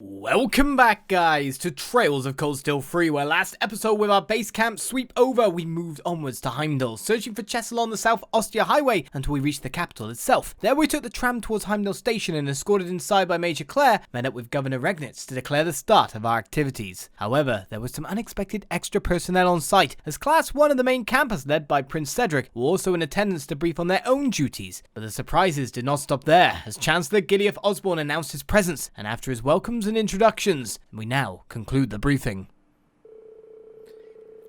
Welcome back, guys, to Trails of Cold Steel 3, where last episode with our base camp sweep over, we moved onwards to Heimdall, searching for chests along the South Ostia Highway until we reached the capital itself. There we took the tram towards Heimdall Station and, escorted inside by Major Claire, met up with Governor Regnitz to declare the start of our activities. However, there was some unexpected extra personnel on site, as Class 1 of the main campus, led by Prince Cedric, were also in attendance to brief on their own duties. But the surprises did not stop there, as Chancellor Gideoth Osborne announced his presence, and after his welcomes and introductions, we now conclude the briefing.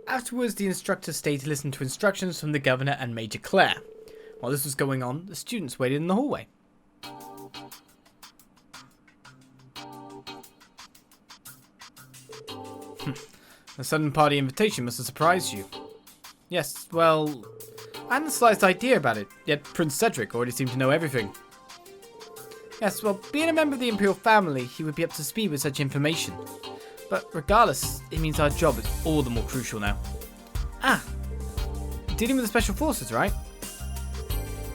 Afterwards, the instructors stayed to listen to instructions from the governor and Major Claire. While this was going on, the students waited in the hallway. The sudden party invitation must have surprised you. Yes, well, I hadn't the slightest idea about it, yet Prince Cedric already seemed to know everything. Yes, well, being a member of the Imperial family, he would be up to speed with such information. But regardless, it means our job is all the more crucial now. Ah, dealing with the Special Forces, right?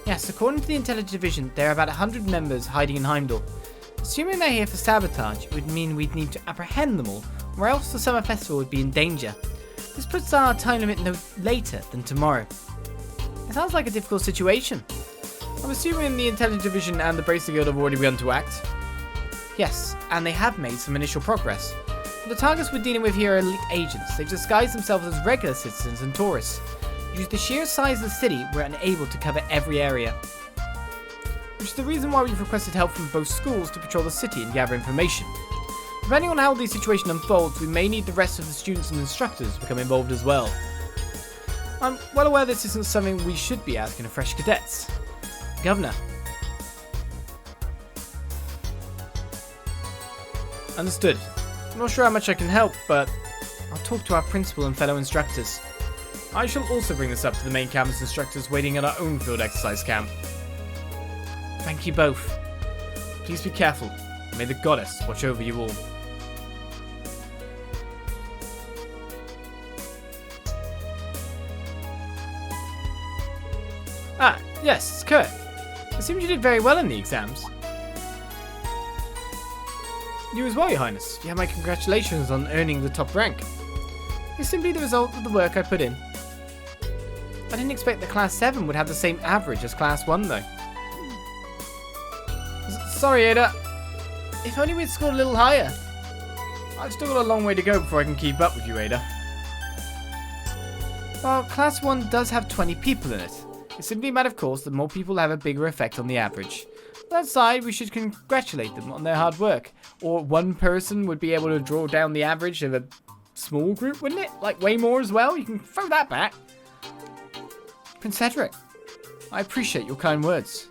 Yes, according to the Intelligence Division, there are about 100 members hiding in Heimdall. Assuming they're here for sabotage, it would mean we'd need to apprehend them all, or else the summer festival would be in danger. This puts our time limit no later than tomorrow. It sounds like a difficult situation. I'm assuming the Intelligence Division and the Bracer Guild have already begun to act. Yes, and they have made some initial progress. But the targets we're dealing with here are elite agents. They've disguised themselves as regular citizens and tourists. Due to the sheer size of the city, we're unable to cover every area. Which is the reason why we've requested help from both schools to patrol the city and gather information. Depending on how the situation unfolds, we may need the rest of the students and instructors to become involved as well. I'm well aware this isn't something we should be asking of fresh cadets. Governor. Understood. I'm not sure how much I can help, but I'll talk to our principal and fellow instructors. I shall also bring this up to the main campus instructors waiting at our own field exercise camp. Thank you both. Please be careful. May the goddess watch over you all. Ah, yes, it's Kurt. It seems you did very well in the exams. You as well, Your Highness. You have my congratulations on earning the top rank. It's simply the result of the work I put in. I didn't expect that Class 7 would have the same average as Class 1, though. Sorry, Ada. If only we'd scored a little higher. I've still got a long way to go before I can keep up with you, Ada. Well, Class 1 does have 20 people in it. It's simply a matter of course that more people have a bigger effect on the average. That aside, we should congratulate them on their hard work. Or one person would be able to draw down the average of a small group, wouldn't it? Like way more as well? You can throw that back. Prince Cedric, I appreciate your kind words.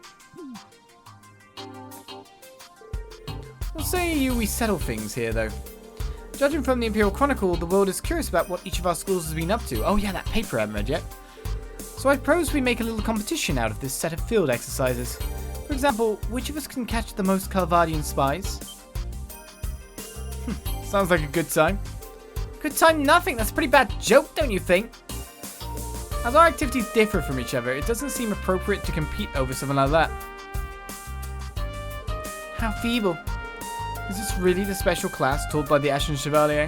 What say you we settle things here, though? Judging from the Imperial Chronicle, the world is curious about what each of our schools has been up to. Oh yeah, that paper I haven't read yet. So I propose we make a little competition out of this set of field exercises. For example, which of us can catch the most Calvardian spies? Sounds like a good time. Good time nothing, that's a pretty bad joke, don't you think? As our activities differ from each other, it doesn't seem appropriate to compete over something like that. How feeble. Is this really the special class taught by the Ashen Chevalier?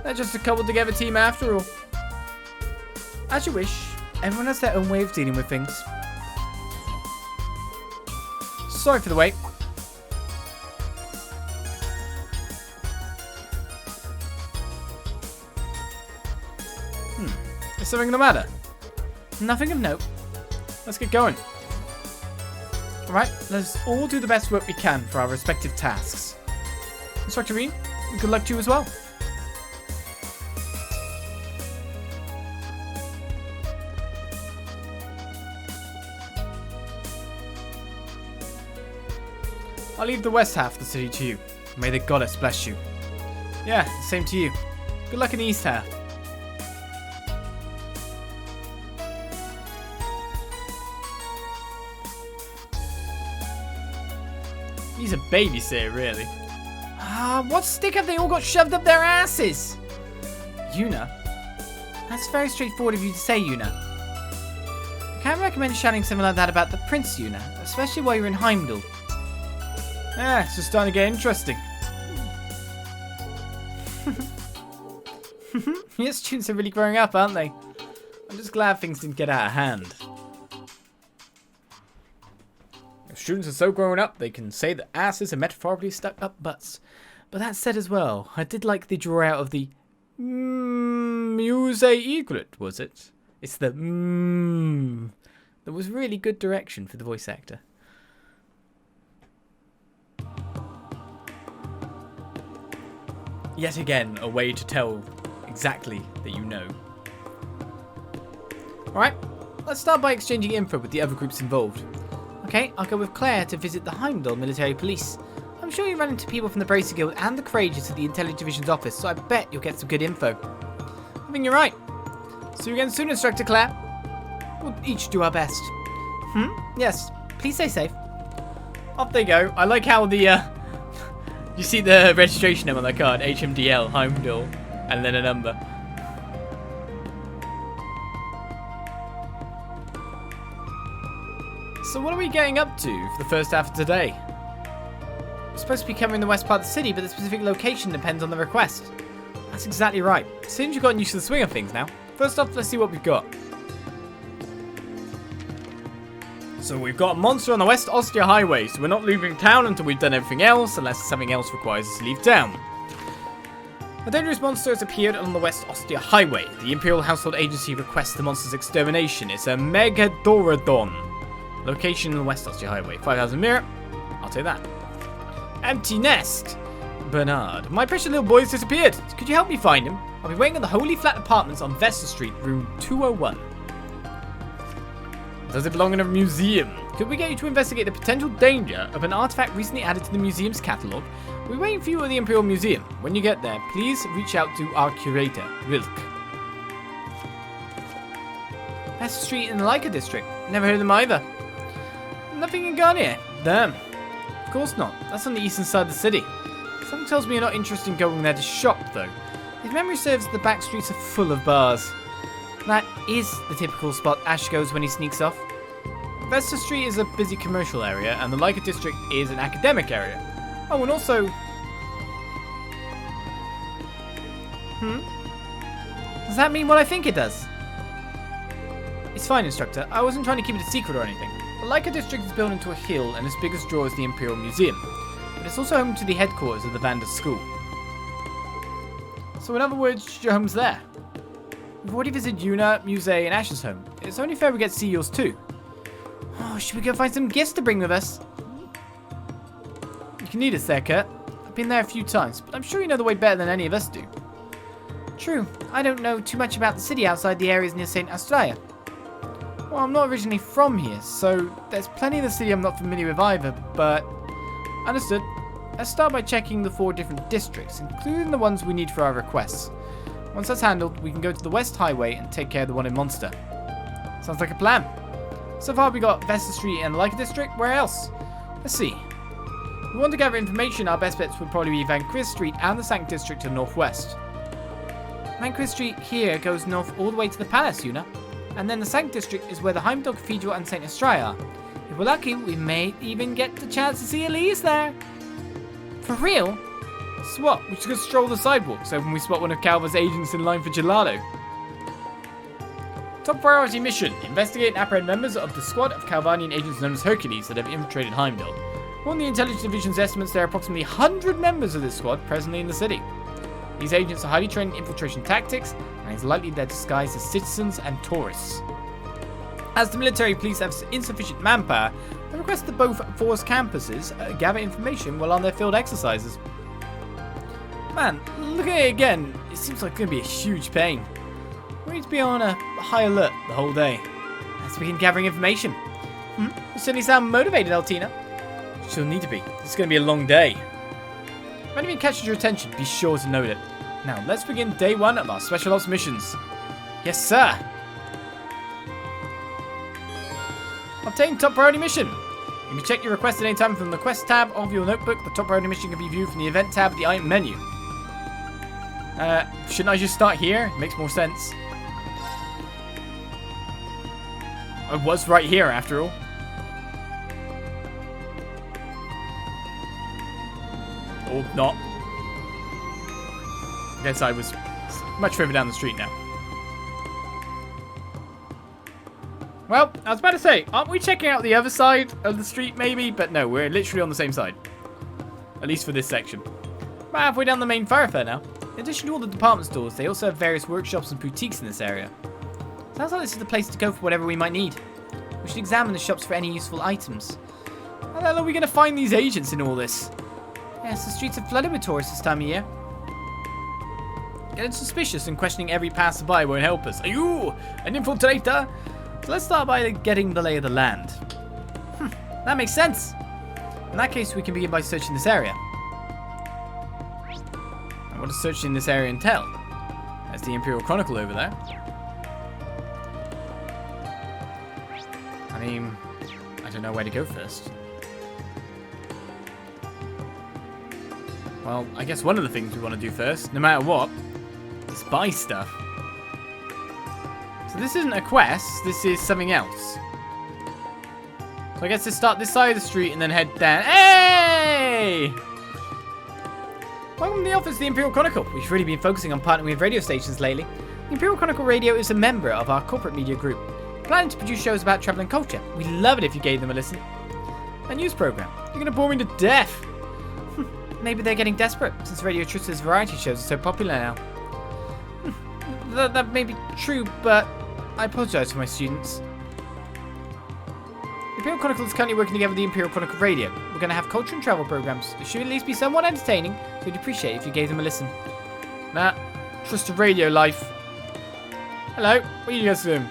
They're just a cobbled together team after all. As you wish. Everyone has their own way of dealing with things. Sorry for the wait. Is something the matter? Nothing of note. Let's get going. Alright, let's all do the best work we can for our respective tasks. Instructor Rean, good luck to you as well. I'll leave the west half of the city to you. May the goddess bless you. Yeah, same to you. Good luck in the east half. He's a babysitter, really. What stick have they all got shoved up their asses? Yuna? That's very straightforward of you to say, Yuna. I can't recommend shouting something like that about the Prince, Yuna, especially while you're in Heimdall. It's just starting to get interesting. Yes, students are really growing up, aren't they? I'm just glad things didn't get out of hand. If students are so grown up, they can say that asses are metaphorically stuck up butts. But that said as well, I did like the draw out of the Muse Egret, was it? It's the That was really good direction for the voice actor. Yet again, a way to tell exactly that you know. Alright, let's start by exchanging info with the other groups involved. Okay, I'll go with Claire to visit the Heimdall military police. I'm sure you ran into people from the Bracer Guild and the Courageous at the Intelligence Division's office, so I bet you'll get some good info. I think you're right. See you again soon, Instructor Claire. We'll each do our best. Yes, please stay safe. Off they go. I like how the, you see the registration number on the card, HMDL, Heimdall, and then a number. So what are we getting up to for the first half of today? We're supposed to be covering the west part of the city, but the specific location depends on the request. That's exactly right. Seems you've gotten used to the swing of things now. First off, let's see what we've got. So we've got a monster on the West Ostia Highway, so we're not leaving town until we've done everything else, unless something else requires us to leave town. A dangerous monster has appeared on the West Ostia Highway. The Imperial Household Agency requests the monster's extermination. It's a Megadorodon. Location on the West Ostia Highway. 5,000 mirror. I'll take that. Empty nest. Bernard. My precious little boy's disappeared. Could you help me find him? I'll be waiting at the Holy Flat Apartments on Vesta Street, room 201. Does it belong in a museum? Could we get you to investigate the potential danger of an artifact recently added to the museum's catalogue? We're waiting for you at the Imperial Museum. When you get there, please reach out to our curator, Wilk. Vesta Street in the Leica District. Never heard of them either. Nothing in Garnier. Damn. Of course not. That's on the eastern side of the city. Something tells me you're not interested in going there to shop, though. If memory serves, the back streets are full of bars. That is the typical spot Ash goes when he sneaks off. Vesta Street is a busy commercial area, and the Leica District is an academic area. Oh, and also... Does that mean what I think it does? It's fine, Instructor. I wasn't trying to keep it a secret or anything. The Leica District is built into a hill, and its biggest draw is the Imperial Museum. But it's also home to the headquarters of the Vander school. So in other words, your home's there. We've already visited Yuna, Muse, and Ash's home. It's only fair we get to see yours too. Oh, should we go find some gifts to bring with us? You can lead us there, Kurt. I've been there a few times, but I'm sure you know the way better than any of us do. True. I don't know too much about the city outside the areas near St. Australia. Well, I'm not originally from here, so there's plenty of the city I'm not familiar with either, but... Understood. Let's start by checking the 4 different districts, including the ones we need for our requests. Once that's handled, we can go to the West Highway and take care of the one in Monster. Sounds like a plan. So far we got Vesta Street and the Leica District. Where else? Let's see. If we want to gather information, our best bets would probably be Vainqueur Street and the Sanct District to the northwest. Vainqueur Street here goes north all the way to the palace, Yuna. And then the Sanct District is where the Heimdall Cathedral and St. Australia are. If we're lucky, we may even get the chance to see Elise there. For real? So what? We should go stroll the sidewalks so when we spot one of Calva's agents in line for gelato. Top priority mission. Investigate and apprehend members of the squad of Calvanian agents known as Hercules that have infiltrated Heimdall. According to the Intelligence Division's estimates, there are approximately 100 members of this squad presently in the city. These agents are highly trained in infiltration tactics, and it's likely they're disguised as citizens and tourists. As the military police have insufficient manpower, they request that both force campuses gather information while on their field exercises. Man, looking at it again, it seems like it's going to be a huge pain. We need to be on a high alert the whole day. Let's begin gathering information. You certainly sound motivated, Altina. She'll need to be. This is going to be a long day. If anything catches your attention, be sure to note it. Now, let's begin day 1 of our Special Ops missions. Yes, sir. Obtain top priority mission. You can check your request at any time from the quest tab of your notebook. The top priority mission can be viewed from the event tab of the item menu. Shouldn't I just start here? Makes more sense. I was right here, after all. Or not. I guess I was much further down the street now. Well, I was about to say, aren't we checking out the other side of the street maybe? But no, we're literally on the same side. At least for this section. About halfway down the main thoroughfare now. In addition to all the department stores, they also have various workshops and boutiques in this area. Sounds like this is the place to go for whatever we might need. We should examine the shops for any useful items. How the hell are we going to find these agents in all this? Yes, the streets are flooded with tourists this time of year. Getting suspicious and questioning every passerby won't help us. Are you an infiltrator? So let's start by getting the lay of the land. That makes sense. In that case, we can begin by searching this area. And what does searching this area entail? There's the Imperial Chronicle over there. I mean, I don't know where to go first. Well, I guess one of the things we want to do first, no matter what, is buy stuff. So this isn't a quest, this is something else. So I guess to start this side of the street and then head down. Hey! Welcome to the office of the Imperial Chronicle. We've really been focusing on partnering with radio stations lately. The Imperial Chronicle Radio is a member of our corporate media group, planning to produce shows about travel and culture. We'd love it if you gave them a listen. A news program. You're going to bore me to death. Maybe they're getting desperate, since Radio Trish's variety shows are so popular now. That may be true, but I apologise for my students. The Imperial Chronicle is currently working together with the Imperial Chronicle Radio. We're going to have culture and travel programs. It should at least be somewhat entertaining, so we'd appreciate it if you gave them a listen. Nah, trust the radio life. Hello, what are you guys doing?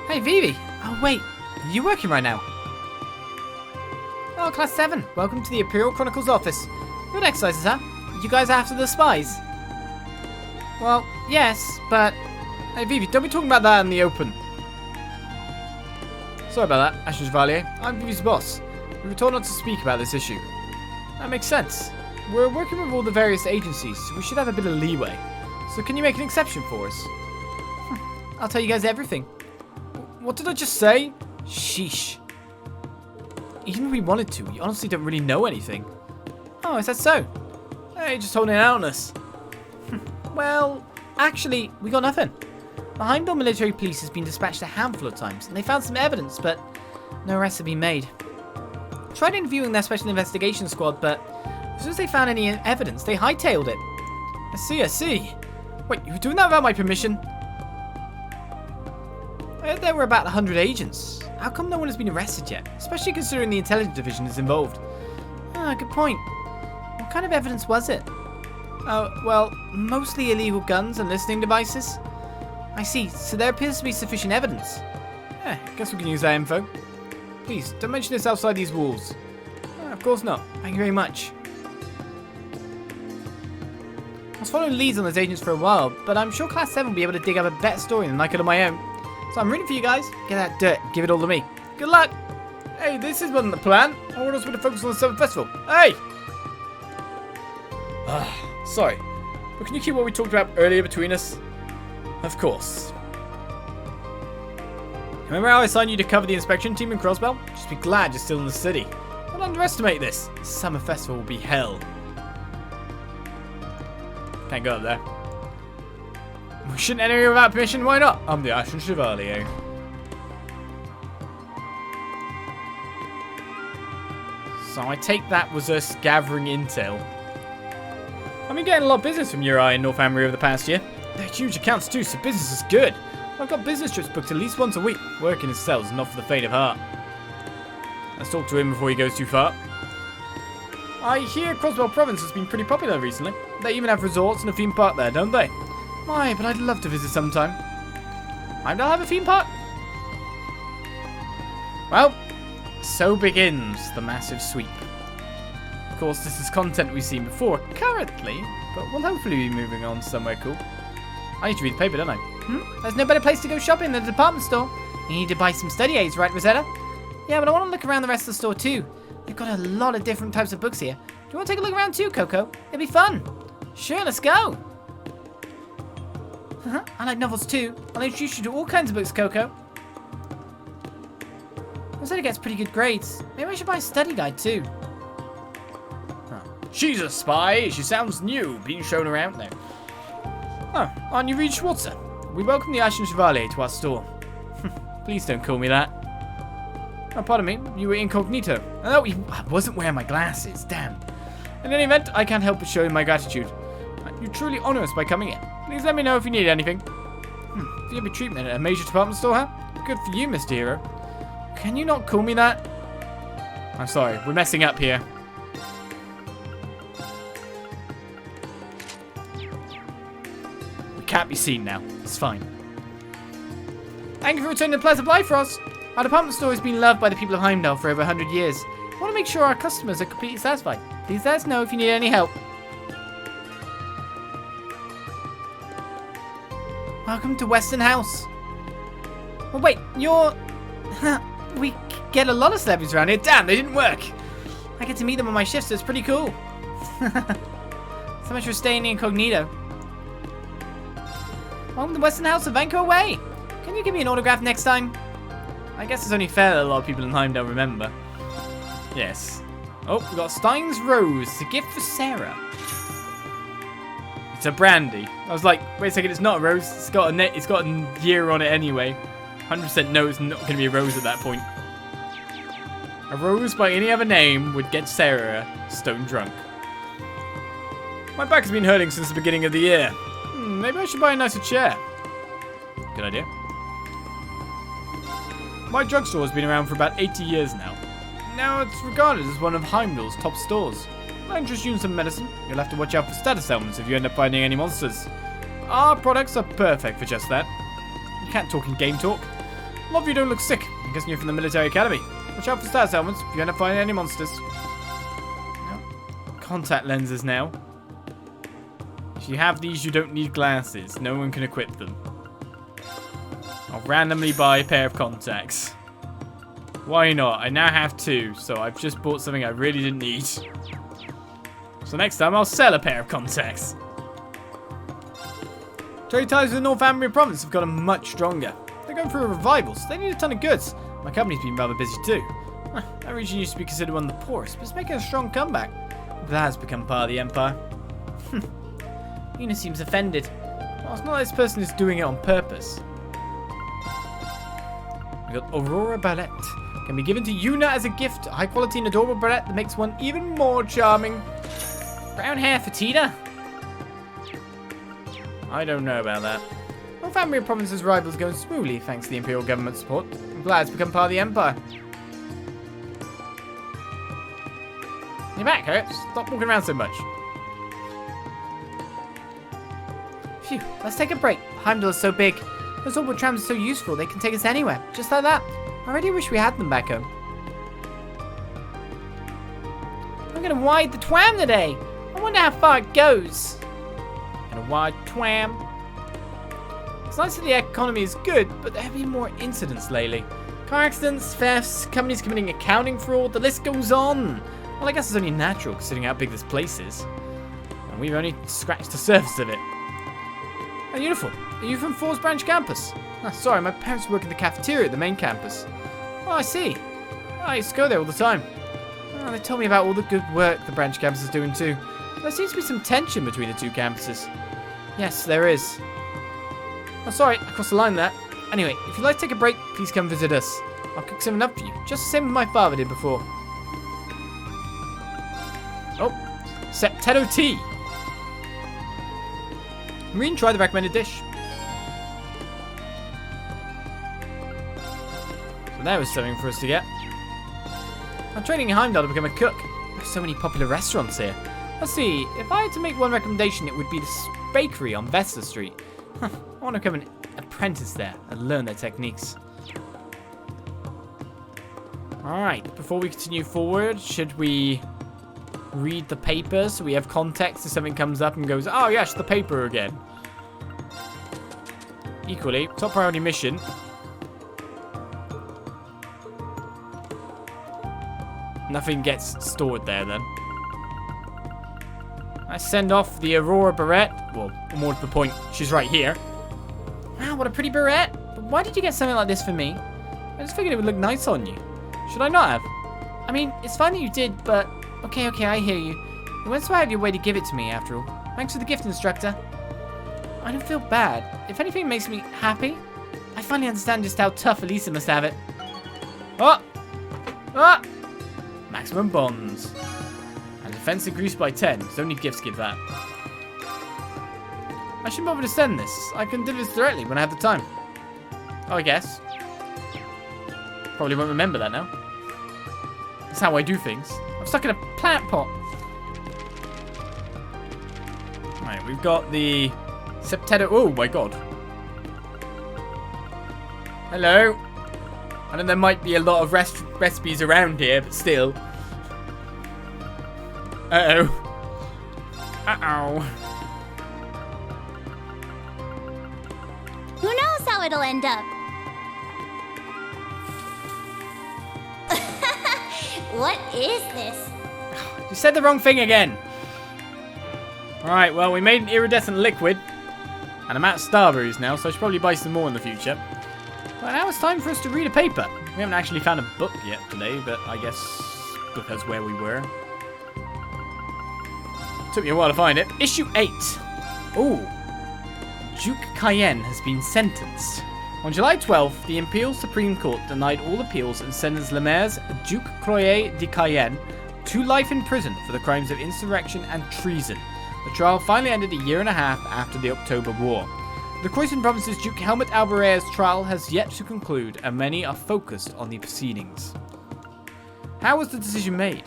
Hey, Vivi. Oh, wait, are you working right now? Oh, Class 7, welcome to the Imperial Chronicles office. Good exercises, huh? You guys are after the spies? Well, yes, but... Hey, Vivi, don't be talking about that in the open. Sorry about that, Asher Chevalier. I'm Vivi's boss. We were told not to speak about this issue. That makes sense. We're working with all the various agencies, so we should have a bit of leeway. So can you make an exception for us? I'll tell you guys everything. What did I just say? Sheesh. Even if we wanted to, we honestly don't really know anything. Oh, is that so? Hey, just holding out on us. Well, actually, we got nothing. The Heimdall military police has been dispatched a handful of times, and they found some evidence, but no arrests have been made. Tried interviewing their special investigation squad, but as soon as they found any evidence, they hightailed it. I see. Wait, you were doing that without my permission? I heard there were about 100 agents. How come no one has been arrested yet? Especially considering the intelligence division is involved. Ah, good point. What kind of evidence was it? Oh, well, mostly illegal guns and listening devices. I see, so there appears to be sufficient evidence. I guess we can use that info. Please, don't mention this outside these walls. Of course not. Thank you very much. I was following leads on those agents for a while, but I'm sure Class 7 will be able to dig up a better story than I could on my own. So I'm rooting for you guys. Get that dirt. Give it all to me. Good luck. Hey, this wasn't the plan. I wanted us to focus on the 7th Festival. Hey! Sorry, but can you keep what we talked about earlier between us? Of course. Remember how I assigned you to cover the inspection team in Crossbell? Just be glad you're still in the city. Don't underestimate this. The summer festival will be hell. Can't go up there. We shouldn't enter here without permission, why not? I'm the Ashen Chevalier. So I take that was us gathering intel. I've been getting a lot of business from Uri and Northumbria over the past year. They're huge accounts too, so business is good. I've got business trips booked at least once a week. Working in sales is not for the faint of heart. Let's talk to him before he goes too far. I hear Crossbell Province has been pretty popular recently. They even have resorts and a theme park there, don't they? My, but I'd love to visit sometime. Heimdall have a theme park? Well, so begins the massive sweep. Of course, this is content we've seen before currently, but we'll hopefully be moving on somewhere cool. I need to read the paper, don't I? There's no better place to go shopping than the department store. You need to buy some study aids, right, Rosetta? Yeah, but I want to look around the rest of the store too. They've got a lot of different types of books here. Do you want to take a look around too, Coco? It'll be fun. Sure, let's go. I like novels too. I'll introduce you to all kinds of books, Coco. I said it gets pretty good grades. Maybe I should buy a study guide too. Huh. She's a spy. She sounds new, being shown around there. Oh, aren't you Rean Schwarzer? We welcome the Ashen Chevalier to our store. Please don't call me that. Oh, pardon me. You were incognito. Oh, I wasn't wearing my glasses. Damn. In any event, I can't help but show you my gratitude. You truly honor us by coming in. Please let me know if you need anything. Do you have a treatment at a major department store, huh? Good for you, Mr. Hero. Can you not call me that? I'm sorry, we're messing up here. We can't be seen now. It's fine. Thank you for returning the pleasant life for us. Our department store has been loved by the people of Heimdall for over 100 years. I want to make sure our customers are completely satisfied. Please let us know if you need any help. Welcome to Western House. Well, wait, you're... we get a lot of celebrities around here. Damn, they didn't work. I get to meet them on my shift, so it's pretty cool. So much for staying incognito. Welcome to Western House of Vainqueur Way. Can you give me an autograph next time? I guess it's only fair that a lot of people in Heimdall remember. Yes. Oh, we got Stein's Rose. It's a gift for Sarah. It's a brandy. I was like, wait a second, it's not a rose. It's got a year on it anyway. 100% no, it's not going to be a rose at that point. A rose by any other name would get Sarah stone drunk. My back has been hurting since the beginning of the year. Maybe I should buy a nicer chair. Good idea. My drugstore has been around for about 80 years now. Now it's regarded as one of Heimdall's top stores. I'll interest you in some medicine. You'll have to watch out for status ailments if you end up finding any monsters. Our products are perfect for just that. You can't talk in game talk. A lot of you don't look sick. I'm guessing you're from the military academy. Watch out for status ailments if you end up finding any monsters. Contact lenses now. If you have these, you don't need glasses. No one can equip them. I'll randomly buy a pair of contacts. Why not? I now have two, so I've just bought something I really didn't need. So next time, I'll sell a pair of contacts. Trade ties with the Northumbria province have gotten much stronger. They're going through a revival, so they need a ton of goods. My company's been rather busy too. That region used to be considered one of the poorest, but it's making a strong comeback. That has become part of the Empire. Una seems offended. Well, it's not like this person is doing it on purpose. We got Aurora Ballet. Can be given to Una as a gift. A high quality and adorable barrette that makes one even more charming. Brown hair for Tina? I don't know about that. Northumbria Province's rival is going smoothly thanks to the Imperial government support. I'm glad it's become part of the Empire. Your back hurts. Stop walking around so much. Phew, let's take a break. Heimdall is so big. Those orbital trams are so useful, they can take us anywhere. Just like that. I really wish we had them back home. I'm gonna ride the tram today. I wonder how far it goes. Gonna ride tram. It's nice that the economy is good, but there have been more incidents lately. Car accidents, thefts, companies committing accounting fraud, the list goes on. Well, I guess it's only natural considering how big this place is. And we've only scratched the surface of it. A uniform. Are you from Thors Branch Campus? Oh, sorry, my parents work in the cafeteria at the main campus. Oh, I see. I used to go there all the time. Oh, they told me about all the good work the branch campus is doing too. There seems to be some tension between the two campuses. Yes, there is. Oh, sorry, I crossed the line there. Anyway, if you'd like to take a break, please come visit us. I'll cook something up for you, just the same as my father did before. Oh, Septetto tea. Rean, try the recommended dish. So there was something for us to get. I'm training in Heimdall to become a cook. There's so many popular restaurants here. Let's see, if I had to make one recommendation, it would be this bakery on Vander Street. I want to become an apprentice there and learn their techniques. Alright, before we continue forward, should we read the paper so we have context if something comes up and goes, oh yes, the paper again. Equally, top priority mission. Nothing gets stored there then. I send off the Aurora Barrette. Well, more to the point, she's right here. Wow, what a pretty barrette. But why did you get something like this for me? I just figured it would look nice on you. Should I not have? I mean, it's fine that you did, but... Okay, I hear you. You went so out of your way to give it to me, after all. Thanks for the gift, instructor. I don't feel bad. If anything makes me happy, I finally understand just how tough Elisa must have it. Oh! Ah! Maximum bonds. And defense increased by 10. So only gifts give that. I shouldn't bother to send this. I can do this directly when I have the time. Oh, I guess. Probably won't remember that now. That's how I do things. I'm stuck in a plant pot. Right, we've got the Septetto. Oh my god. Hello. I know there might be a lot of recipes around here, but still. Uh-oh. Uh-oh. Who knows how it'll end up? What is this? You said the wrong thing again. Alright, well, we made an iridescent liquid. And I'm out of Starberries now, so I should probably buy some more in the future. But now it's time for us to read a paper. We haven't actually found a book yet today, but I guess because where we were. Took me a while to find it. Issue 8. Ooh. Duke Cayenne has been sentenced. On July 12th, the Imperial Supreme Court denied all appeals and sentenced Le Maire's Duke Croyer de Cayenne to life in prison for the crimes of insurrection and treason. The trial finally ended a year and a half after the October War. The Croissant Province's Duke Helmut Albarea's trial has yet to conclude, and many are focused on the proceedings. How was the decision made?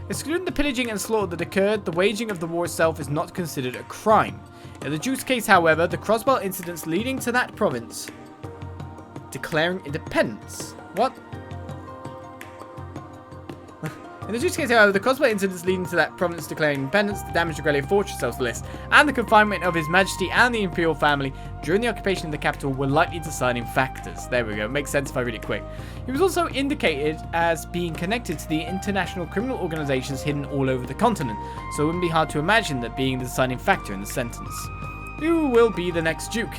Excluding the pillaging and slaughter that occurred, the waging of the war itself is not considered a crime. In the Duke's case, however, the crossbell incidents leading to that province declaring independence. What? In the Duke's case, however, the crossbow incidents leading to that province declaring independence, the damage to Grelia Fortress of the list, and the confinement of His Majesty and the Imperial family during the occupation of the capital were likely deciding factors. There we go. Makes sense if I read it quick. He was also indicated as being connected to the international criminal organizations hidden all over the continent, so it wouldn't be hard to imagine that being the deciding factor in the sentence. Who will be the next Duke?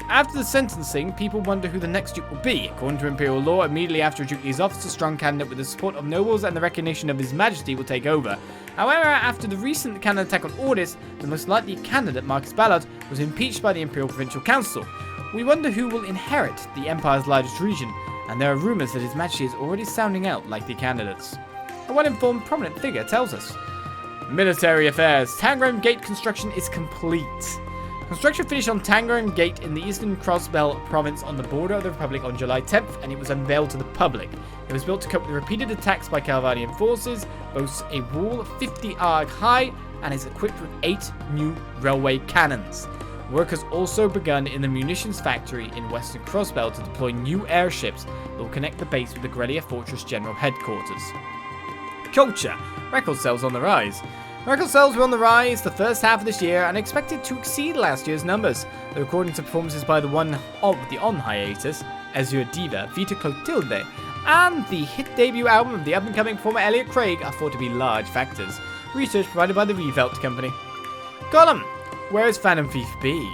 After the sentencing, people wonder who the next Duke will be. According to Imperial law, immediately after a Duke leaves office, a strong candidate with the support of nobles and the recognition of His Majesty will take over. However, after the recent Cannon attack on Ordis, the most likely candidate, Marcus Ballard, was impeached by the Imperial Provincial Council. We wonder who will inherit the Empire's largest region, and there are rumours that His Majesty is already sounding out likely candidates. A well-informed prominent figure tells us. Military affairs. Tangram Gate construction is complete. Construction finished on Tangram Gate in the eastern Crossbell province on the border of the Republic on July 10th, and it was unveiled to the public. It was built to cope with repeated attacks by Calvadian forces, boasts a wall 50 arc high, and is equipped with 8 new railway cannons. Work has also begun in the munitions factory in Western Crossbell to deploy new airships that will connect the base with the Grelia Fortress General Headquarters. Culture. Record sales on the rise. Record sales were on the rise the first half of this year and expected to exceed last year's numbers, though according to performances by the one of the on hiatus, Azure Diva, Vita Clotilde, and the hit debut album of the up-and-coming performer Elliot Craig are thought to be large factors. Research provided by the Revelt Company. Column. Where is Phantom Thief B?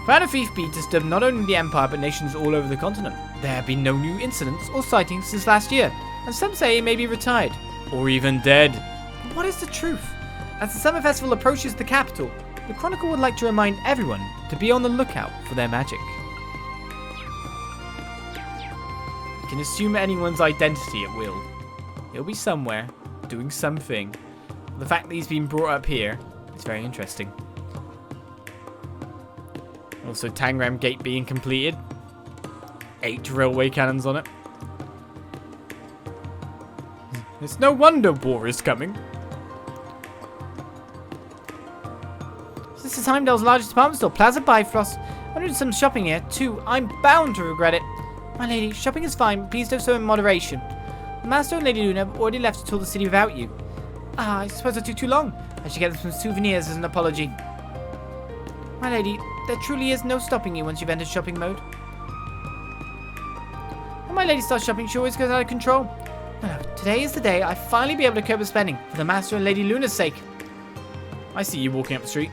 Phantom Thief B disturbed not only the Empire but nations all over the continent. There have been no new incidents or sightings since last year, and some say he may be retired, or even dead. But what is the truth? As the summer festival approaches the capital, the Chronicle would like to remind everyone to be on the lookout for their magic. You can assume anyone's identity at will. He'll be somewhere, doing something. The fact that he's been brought up here is very interesting. Also, Tangram Gate being completed. 8 railway cannons on it. It's no wonder war is coming. This is Heimdall's largest department store, Plaza Bifrost. I'm doing some shopping here, too. I'm bound to regret it. My lady, shopping is fine, but please do so in moderation. The Master and Lady Luna have already left to tour the city without you. Ah, I suppose I took too long. I should get them some souvenirs as an apology. My lady, there truly is no stopping you once you've entered shopping mode. When my lady starts shopping, she always goes out of control. No, today is the day I finally be able to curb her spending, for the Master and Lady Luna's sake. I see you walking up the street.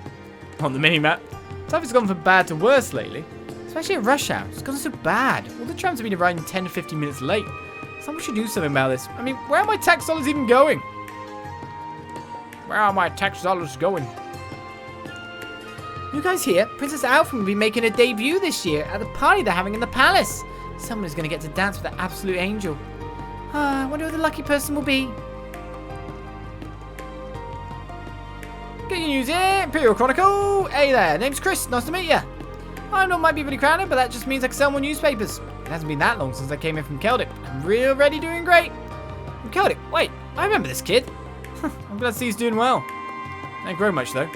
On the mini-map. Life has gone from bad to worse lately. Especially at rush hour. It's gone so bad. All the trams have been arriving 10 to 15 minutes late. Someone should do something about this. I mean, where are my tax dollars even going? Where are my tax dollars going? You guys here? Princess Alpha will be making her debut this year at the party they're having in the palace. Someone is going to get to dance with the absolute angel. I wonder who the lucky person will be. Get your news here, Imperial Chronicle. Hey there, name's Chris. Nice to meet you. I know it might be really crowded, but that just means I can sell more newspapers. It hasn't been that long since I came in from Celtic. I'm already doing great. From Celtic? Wait, I remember this kid. I'm glad to see he's doing well. Ain't grown much though.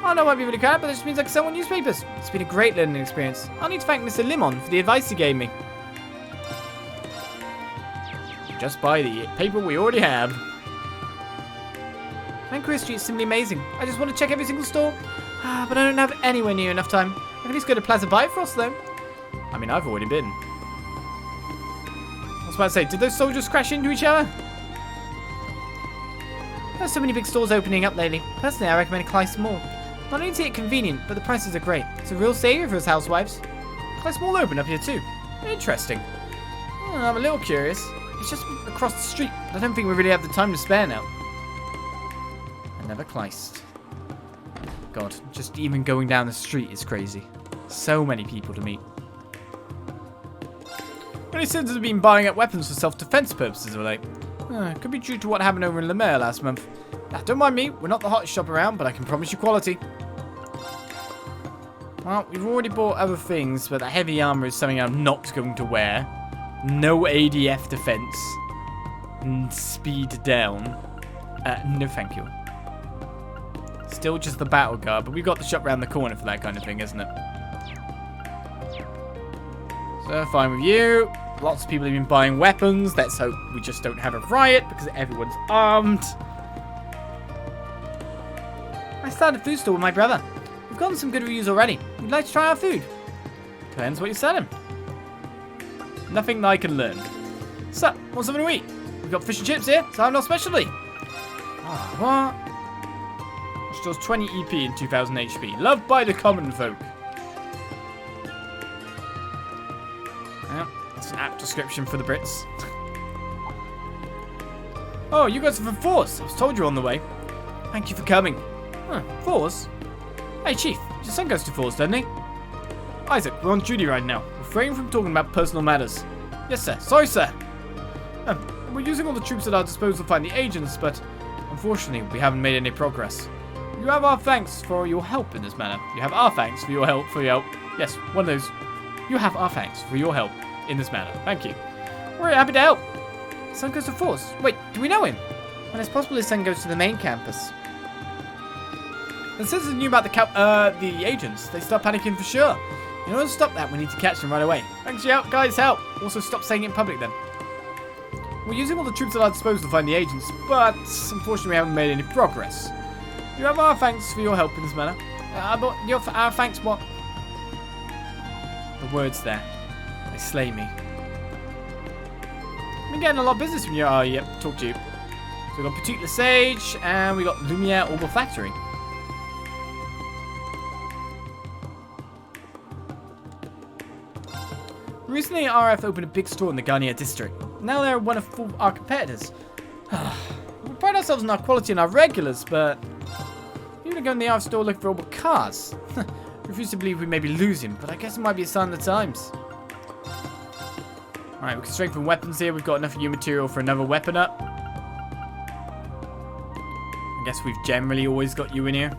I know it might be really crowded, but that just means I can sell more newspapers. It's been a great learning experience. I need to thank Mr. Limon for the advice he gave me. Just buy the paper we already have. Vainqueur Street is simply amazing. I just want to check every single store. But I don't have anywhere near enough time. I can at least go to Plaza Bifrost though. I mean, I've already been. I was about to say, did those soldiers crash into each other? There's so many big stores opening up lately. Personally, I recommend Class Small. Not only is it convenient, but the prices are great. It's a real savior for us housewives. Class Small open up here too. Interesting. I'm a little curious. It's just across the street. I don't think we really have the time to spare now. Another Kleist. God, just even going down the street is crazy. So many people to meet. Many citizens have been buying up weapons for self-defense purposes of late. Could be due to what happened over in Le Maire last month. Don't mind me, we're not the hottest shop around, but I can promise you quality. Well, we've already bought other things, but that heavy armor is something I'm not going to wear. No ADF defense. And speed down. No thank you. Still just the battle guard, but we've got the shop round the corner for that kind of thing, isn't it? So, fine with you. Lots of people have been buying weapons. Let's hope we just don't have a riot because everyone's armed. I started a food store with my brother. We've gotten some good reviews already. We'd like to try our food. Depends what you're selling. Nothing that I can learn. So, what's something to eat? We've got fish and chips here, so I'm not specialty. What? Stores 20 EP and 2000 HP. Loved by the common folk. Yeah, that's an apt description for the Brits. Oh, you guys are from Force. I was told you were on the way. Thank you for coming. Force? Hey, Chief. Your son goes to Force, doesn't he? Isaac, we're on duty right now. Refrain from talking about personal matters. Yes, sir. Sorry, sir. We're using all the troops at our disposal to find the agents, but unfortunately, we haven't made any progress. You have our thanks for your help in this matter. You have our thanks for your help, Yes, one of those. You have our thanks for your help in this matter. Thank you. We're happy to help. His son goes to Force. Wait, do we know him? Well, it's possible his son goes to the main campus. The citizens knew about the agents. They start panicking for sure. In order to stop that, we need to catch them right away. Thanks for your help, guys. Help. Also, stop saying it in public then. We're using all the troops at our disposal to find the agents, but unfortunately we haven't made any progress. You have our thanks for your help in this matter. Our thanks what? The words there. They slay me. I've been getting a lot of business from you. Oh, yep, talk to you. So we got Petite Le Sage, and we got Lumiere Orbital Factory. Recently, RF opened a big store in the Garnier District. Now they're one of our competitors. We pride ourselves on our quality and our regulars, but people are going to the RF store looking for orbital cars. Refuse to believe we may be losing, but I guess it might be a sign of the times. Alright, we can strengthen weapons here. We've got enough U material for another weapon up. I guess we've generally always got you in here.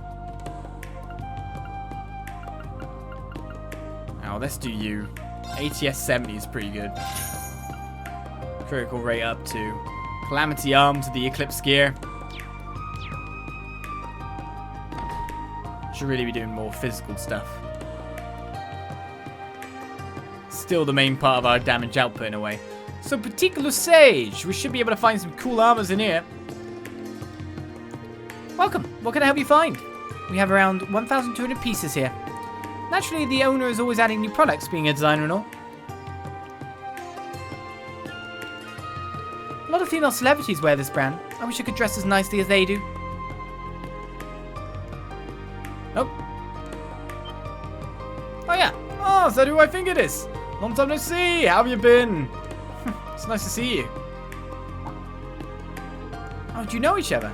Now, let's do you. ATS 70 is pretty good. Critical rate up to Calamity Arm to the Eclipse Gear. Should really be doing more physical stuff. Still the main part of our damage output in a way. So Petite Le Sage, we should be able to find some cool armors in here. Welcome. What can I help you find? We have around 1,200 pieces here. Naturally, the owner is always adding new products, being a designer and all. A lot of female celebrities wear this brand. I wish I could dress as nicely as they do. Oh. Oh yeah. Oh, is that who I think it is? Long time no see. How have you been? It's nice to see you. Oh, do you know each other?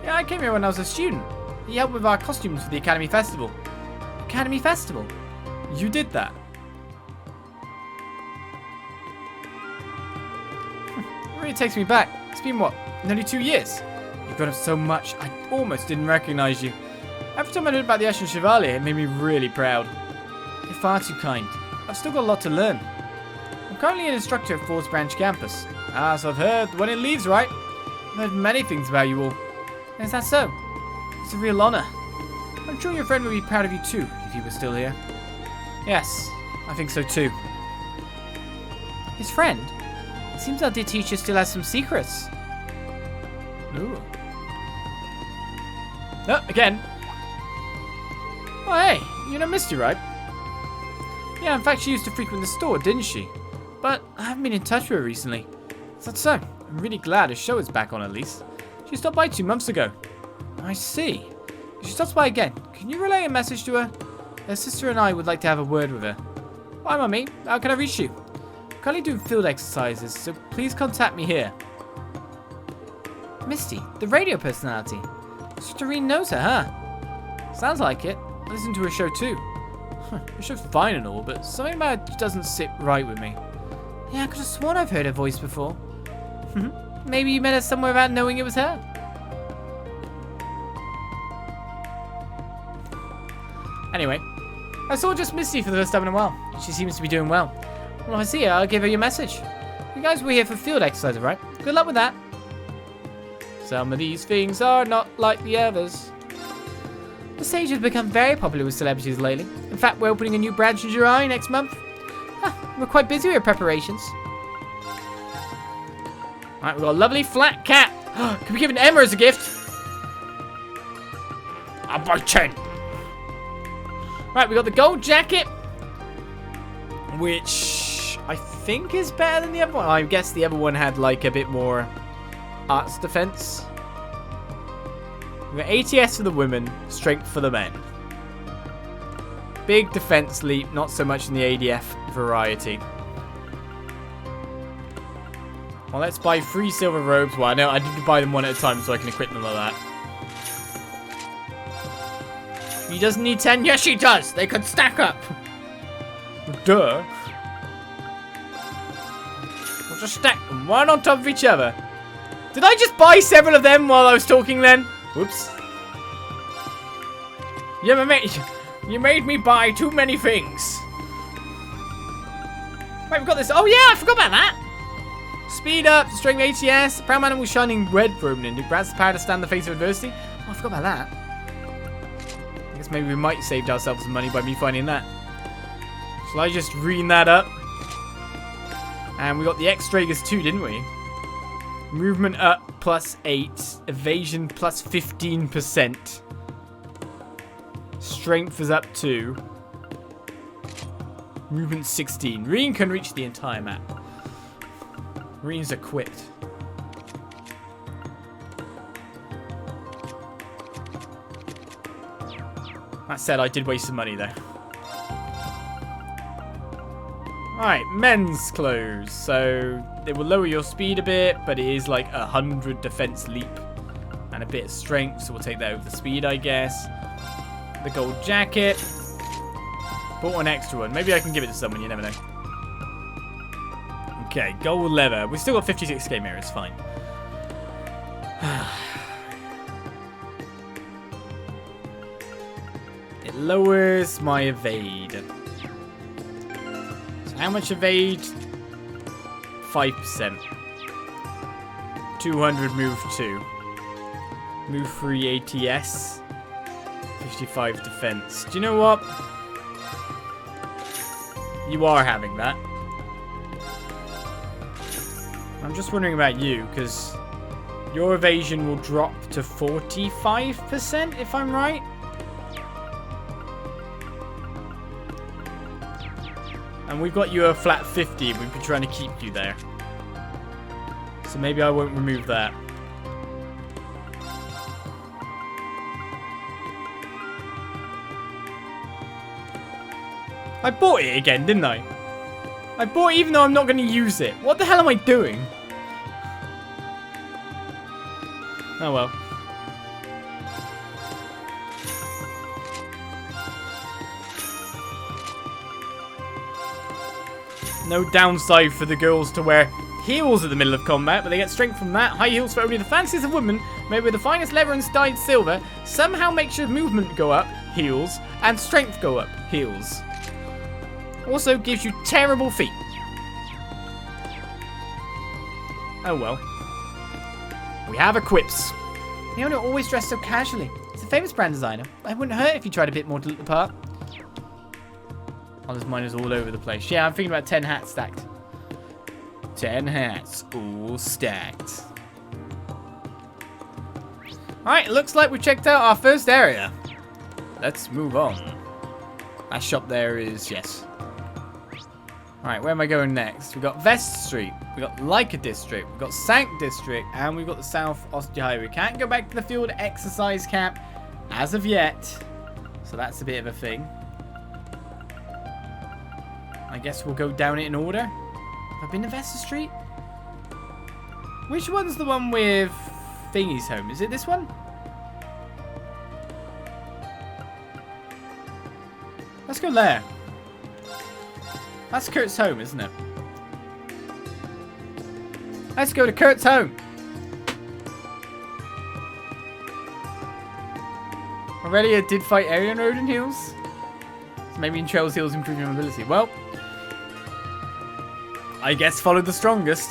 Yeah, I came here when I was a student. He helped with our costumes for the Academy Festival. Academy Festival? You did that? It really takes me back. It's been, what, nearly 2 years? You've grown up so much, I almost didn't recognize you. Every time I heard about the Ashen Chevalier, it made me really proud. You're far too kind. I've still got a lot to learn. I'm currently an instructor at Thors Branch Campus. Ah, so I've heard. The one in Leeves, right? I've heard many things about you all. Is that so? It's a real honor. I'm sure your friend would be proud of you too, if you were still here. Yes, I think so too. His friend? It seems our dear teacher still has some secrets. Ooh. No, again. Oh, hey, you know Misty, right? Yeah, in fact, she used to frequent the store, didn't she? But I haven't been in touch with her recently. Is that so? I'm really glad her show is back on at least. She stopped by 2 months ago. I see. If she stops by again, can you relay a message to her? Her sister and I would like to have a word with her. Hi, Mummy. How can I reach you? I'm currently doing field exercises, so please contact me here. Misty, the radio personality. Sister Rean knows her, huh? Sounds like it. I listen to her show too. Her show's fine and all, but something about it doesn't sit right with me. Yeah, I could have sworn I've heard her voice before. Maybe you met her somewhere without knowing it was her. Anyway, I saw just Misty for the first time in a while. She seems to be doing well. Well, if I see her, I'll give her your message. You guys were here for field exercises, right? Good luck with that. Some of these things are not like the others. The stage has become very popular with celebrities lately. In fact, we're opening a new branch in July next month. We're quite busy with preparations. Alright, we've got a lovely flat cap. Can we give an Emma as a gift? I'll buy 10. Right, we got the gold jacket, which I think is better than the other one. I guess the other one had like a bit more arts defense. We got ATS for the women, strength for the men. Big defense leap, not so much in the ADF variety. Well, let's buy 3 silver robes. Well, I know I need to buy them one at a time so I can equip them like that. He doesn't need 10. Yes, he does. They could stack up. Duh. We'll just stack them one on top of each other. Did I just buy several of them while I was talking then? Whoops. You made me buy too many things. Right, we've got this. Oh, yeah, I forgot about that. Speed up, strength ATS. The proud animal shining red robe and grants the power to stand the face of adversity. Oh, I forgot about that. I guess maybe we might have saved ourselves some money by me finding that. Shall I just read that up? And we got the X-Dragers too, didn't we? Movement up +8. Evasion +15%. Strength is up 2. Movement 16. Rean can reach the entire map. Rean's equipped. That said, I did waste some money though. Alright, men's clothes. So they will lower your speed a bit, but it is like 100 defense leap and a bit of strength, so we'll take that over the speed, I guess. The gold jacket. Bought an extra one. Maybe I can give it to someone, you never know. Okay, gold leather. We still got 56k mirrors, fine. It lowers my evade. So how much evade? 5%. 200 move 2. Move 3 ATS. 55 defense. Do you know what? You are having that. I'm just wondering about you, because your evasion will drop to 45%, if I'm right. And we've got you a flat 50, we've been trying to keep you there. So maybe I won't remove that. I bought it again, didn't I? I bought it even though I'm not going to use it. What the hell am I doing? Oh well. No downside for the girls to wear heels at the middle of combat, but they get strength from that. High heels for only the fanciest of women, made with the finest leather and dyed silver, somehow makes your movement go up, heels, and strength go up, heels. Also gives you terrible feet. Oh well. We have equips. Leona always dressed so casually. He's a famous brand designer. It wouldn't hurt if you tried a bit more to look the part. Oh, there's miners all over the place. Yeah, I'm thinking about 10 hats stacked. 10 hats all stacked. Alright, looks like we've checked out our first area. Let's move on. That shop there is, yes. Alright, where am I going next? We've got Vest Street, we've got Leica District, we've got Sank District, and we've got the South Ostia Highway. We can't go back to the field exercise camp as of yet. So that's a bit of a thing. I guess we'll go down it in order. Have I been to Vesta Street? Which one's the one with Thingy's home? Is it this one? Let's go there. That's Kurt's home, isn't it? Let's go to Kurt's home. Aurelia did fight Arian Road in heels. So maybe in Trail's heels improve your mobility. Well, I guess follow the strongest.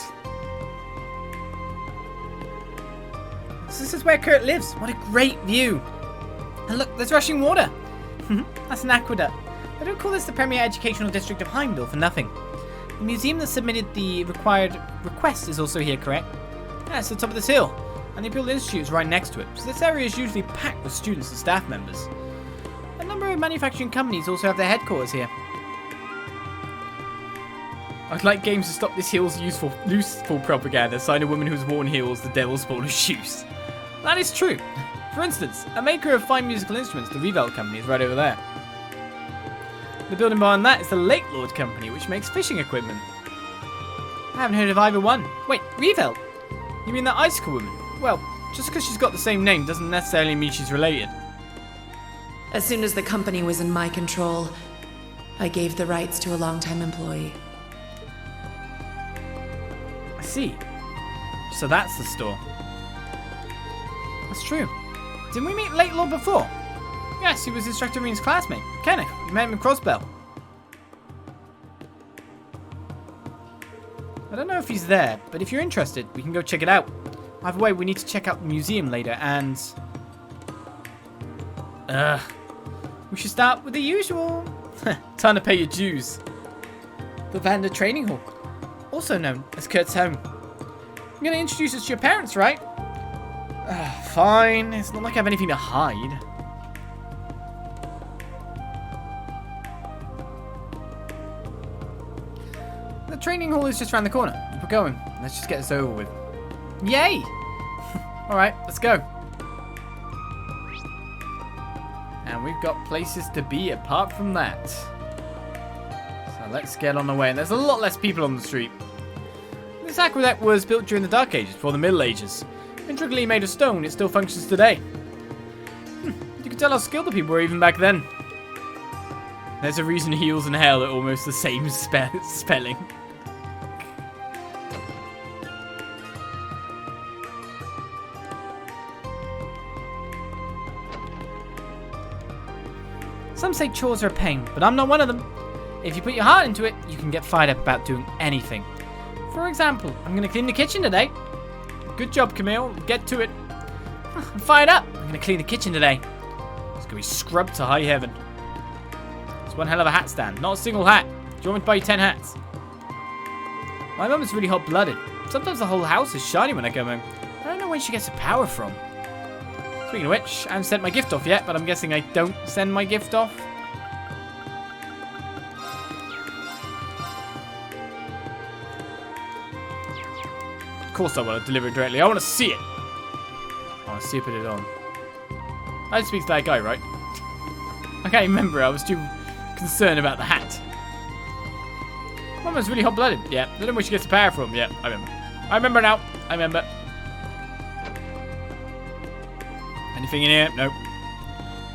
So this is where Kurt lives. What a great view. And look, there's rushing water. That's an aqueduct. They don't call this the premier educational district of Heimdall for nothing. The museum that submitted the required request is also here, correct? Yeah, it's at the top of this hill. And the Imperial Institute is right next to it. So this area is usually packed with students and staff members. A number of manufacturing companies also have their headquarters here. I'd like games to stop this heel's useful propaganda. Sign a woman who's worn heels, the devil's spawn of shoes. That is true. For instance, a maker of fine musical instruments, the Revel Company, is right over there. The building behind that is the Lake Lord Company, which makes fishing equipment. I haven't heard of either one. Wait, Revel? You mean that icicle woman? Well, just because she's got the same name doesn't necessarily mean she's related. As soon as the company was in my control, I gave the rights to a longtime employee. I see. So that's the store. That's true. Didn't we meet Lake Lord before? Yes, he was Instructor Rean's classmate. Kenneth, we met him in Crossbell. I don't know if he's there, but if you're interested, we can go check it out. Either way, we need to check out the museum later, and... we should start with the usual. Time to pay your dues. The Vander Training Hall, also known as Kurt's home. You're going to introduce us to your parents, right? Fine. It's not like I have anything to hide. The training hall is just around the corner. We're going. Let's just get this over with. Yay! Alright, let's go. And we've got places to be apart from that. So let's get on the way. And there's a lot less people on the street. This aqueduct was built during the Dark Ages, before the Middle Ages. Intricately made of stone, it still functions today. You can tell how skilled the people were even back then. There's a reason heels and hell are almost the same spelling. Some say chores are a pain, but I'm not one of them. If you put your heart into it, you can get fired up about doing anything. For example, I'm going to clean the kitchen today. Good job, Camille. Get to it. I'm fired up. I'm going to clean the kitchen today. It's going to be scrubbed to high heaven. It's one hell of a hat stand. Not a single hat. Do you want me to buy you 10 hats? My mum is really hot-blooded. Sometimes the whole house is shiny when I come home. I don't know where she gets her power from. Speaking of which, I haven't sent my gift off yet, but I'm guessing I don't send my gift off. Of course I want to deliver it directly. I want to see it. I want to see it, put it on. I speak to that guy, right? I can't remember. I was too concerned about the hat. Mom is really hot-blooded. Yeah, I don't know where she gets the power from. Yeah, I remember. I remember now. I remember. Anything in here? Nope.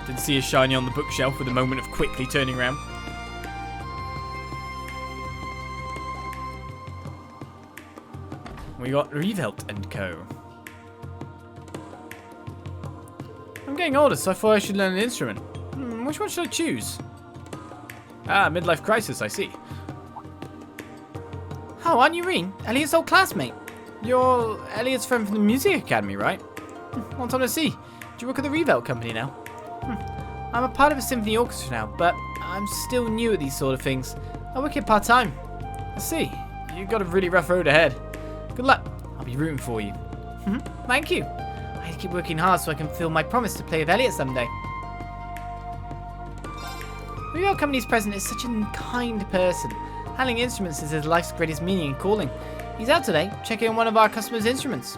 Didn't see a shiny on the bookshelf with a moment of quickly turning around. We got Revolt & Co. I'm getting older, so I thought I should learn an instrument. Which one should I choose? Ah, midlife crisis, I see. Oh, aren't you Rean? Elliot's old classmate. You're Elliot's friend from the Music Academy, right? Long time to see. Do you work at the Revolt Company now? I'm a part of a symphony orchestra now, but I'm still new at these sort of things. I work here part-time. I see. You've got a really rough road ahead. Good luck. I'll be rooting for you. Thank you. I have to keep working hard so I can fulfill my promise to play with Elliot someday. The Revolt Company's president is such a kind person. Handling instruments is his life's greatest meaning and calling. He's out today, checking on one of our customers' instruments.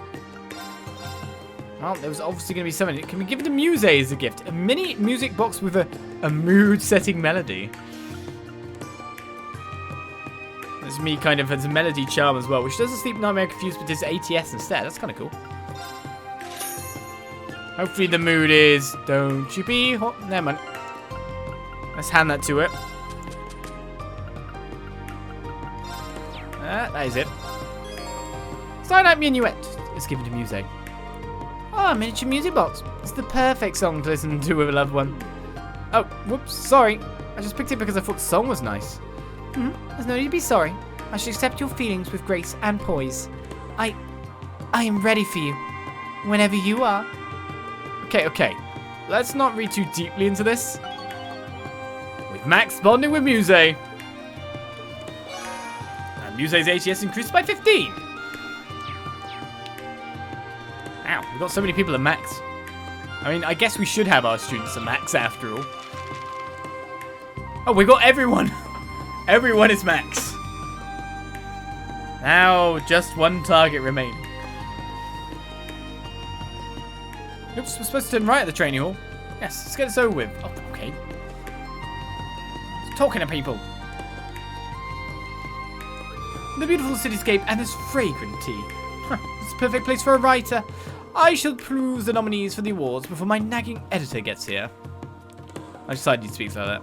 Well, there was obviously going to be something. Can we give it to Muse as a gift? A mini music box with a mood-setting melody. There's me kind of as a melody charm as well, which doesn't Sleep Nightmare Confused, but is ATS instead. That's kind of cool. Hopefully the mood is, don't you be hot. Never mind. Let's hand that to it. That is it. Starry Night Minuet is given to Muse. Oh, a miniature music box. It's the perfect song to listen to with a loved one. Oh, whoops, sorry. I just picked it because I thought the song was nice. There's no need to be sorry. I should accept your feelings with grace and poise. I am ready for you. Whenever you are. Okay. Let's not read too deeply into this. With Max bonding with Muse. And Muse's ATS increased by 15. Ow, we've got so many people at Max. I mean, I guess we should have our students at Max after all. Oh, we got everyone. Everyone is Max. Now, just one target remaining. Oops, we're supposed to turn right at the training hall. Yes, let's get this over with. Oh, okay. Talking to people. The beautiful cityscape and this fragrant tea. It's a perfect place for a writer. I shall peruse the nominees for the awards before my nagging editor gets here. I decided he speaks like that.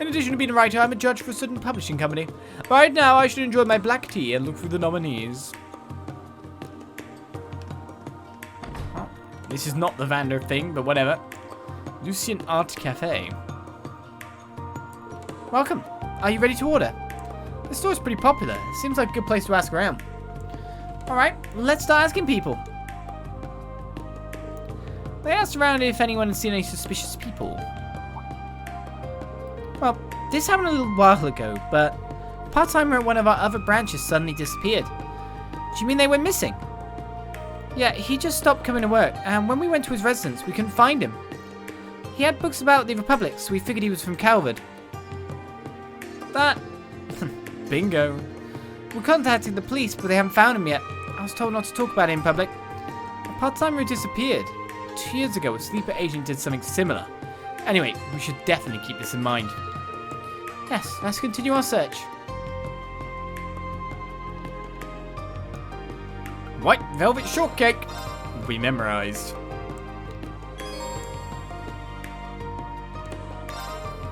In addition to being a writer, I'm a judge for a certain publishing company. Right now, I should enjoy my black tea and look through the nominees. Oh, this is not the Vander thing, but whatever. Lucian Art Cafe. Welcome. Are you ready to order? This store's pretty popular. It seems like a good place to ask around. Alright, let's start asking people. They asked around if anyone had seen any suspicious people. Well, this happened a little while ago, but a part-timer at one of our other branches suddenly disappeared. Do you mean they went missing? Yeah, he just stopped coming to work, and when we went to his residence, we couldn't find him. He had books about the Republic, so we figured he was from Calvard. That... Bingo. We contacted the police, but they haven't found him yet. I was told not to talk about it in public. A part-timer who disappeared 2 years ago, a sleeper agent did something similar. Anyway, we should definitely keep this in mind. Yes, let's continue our search. White velvet shortcake will be memorized.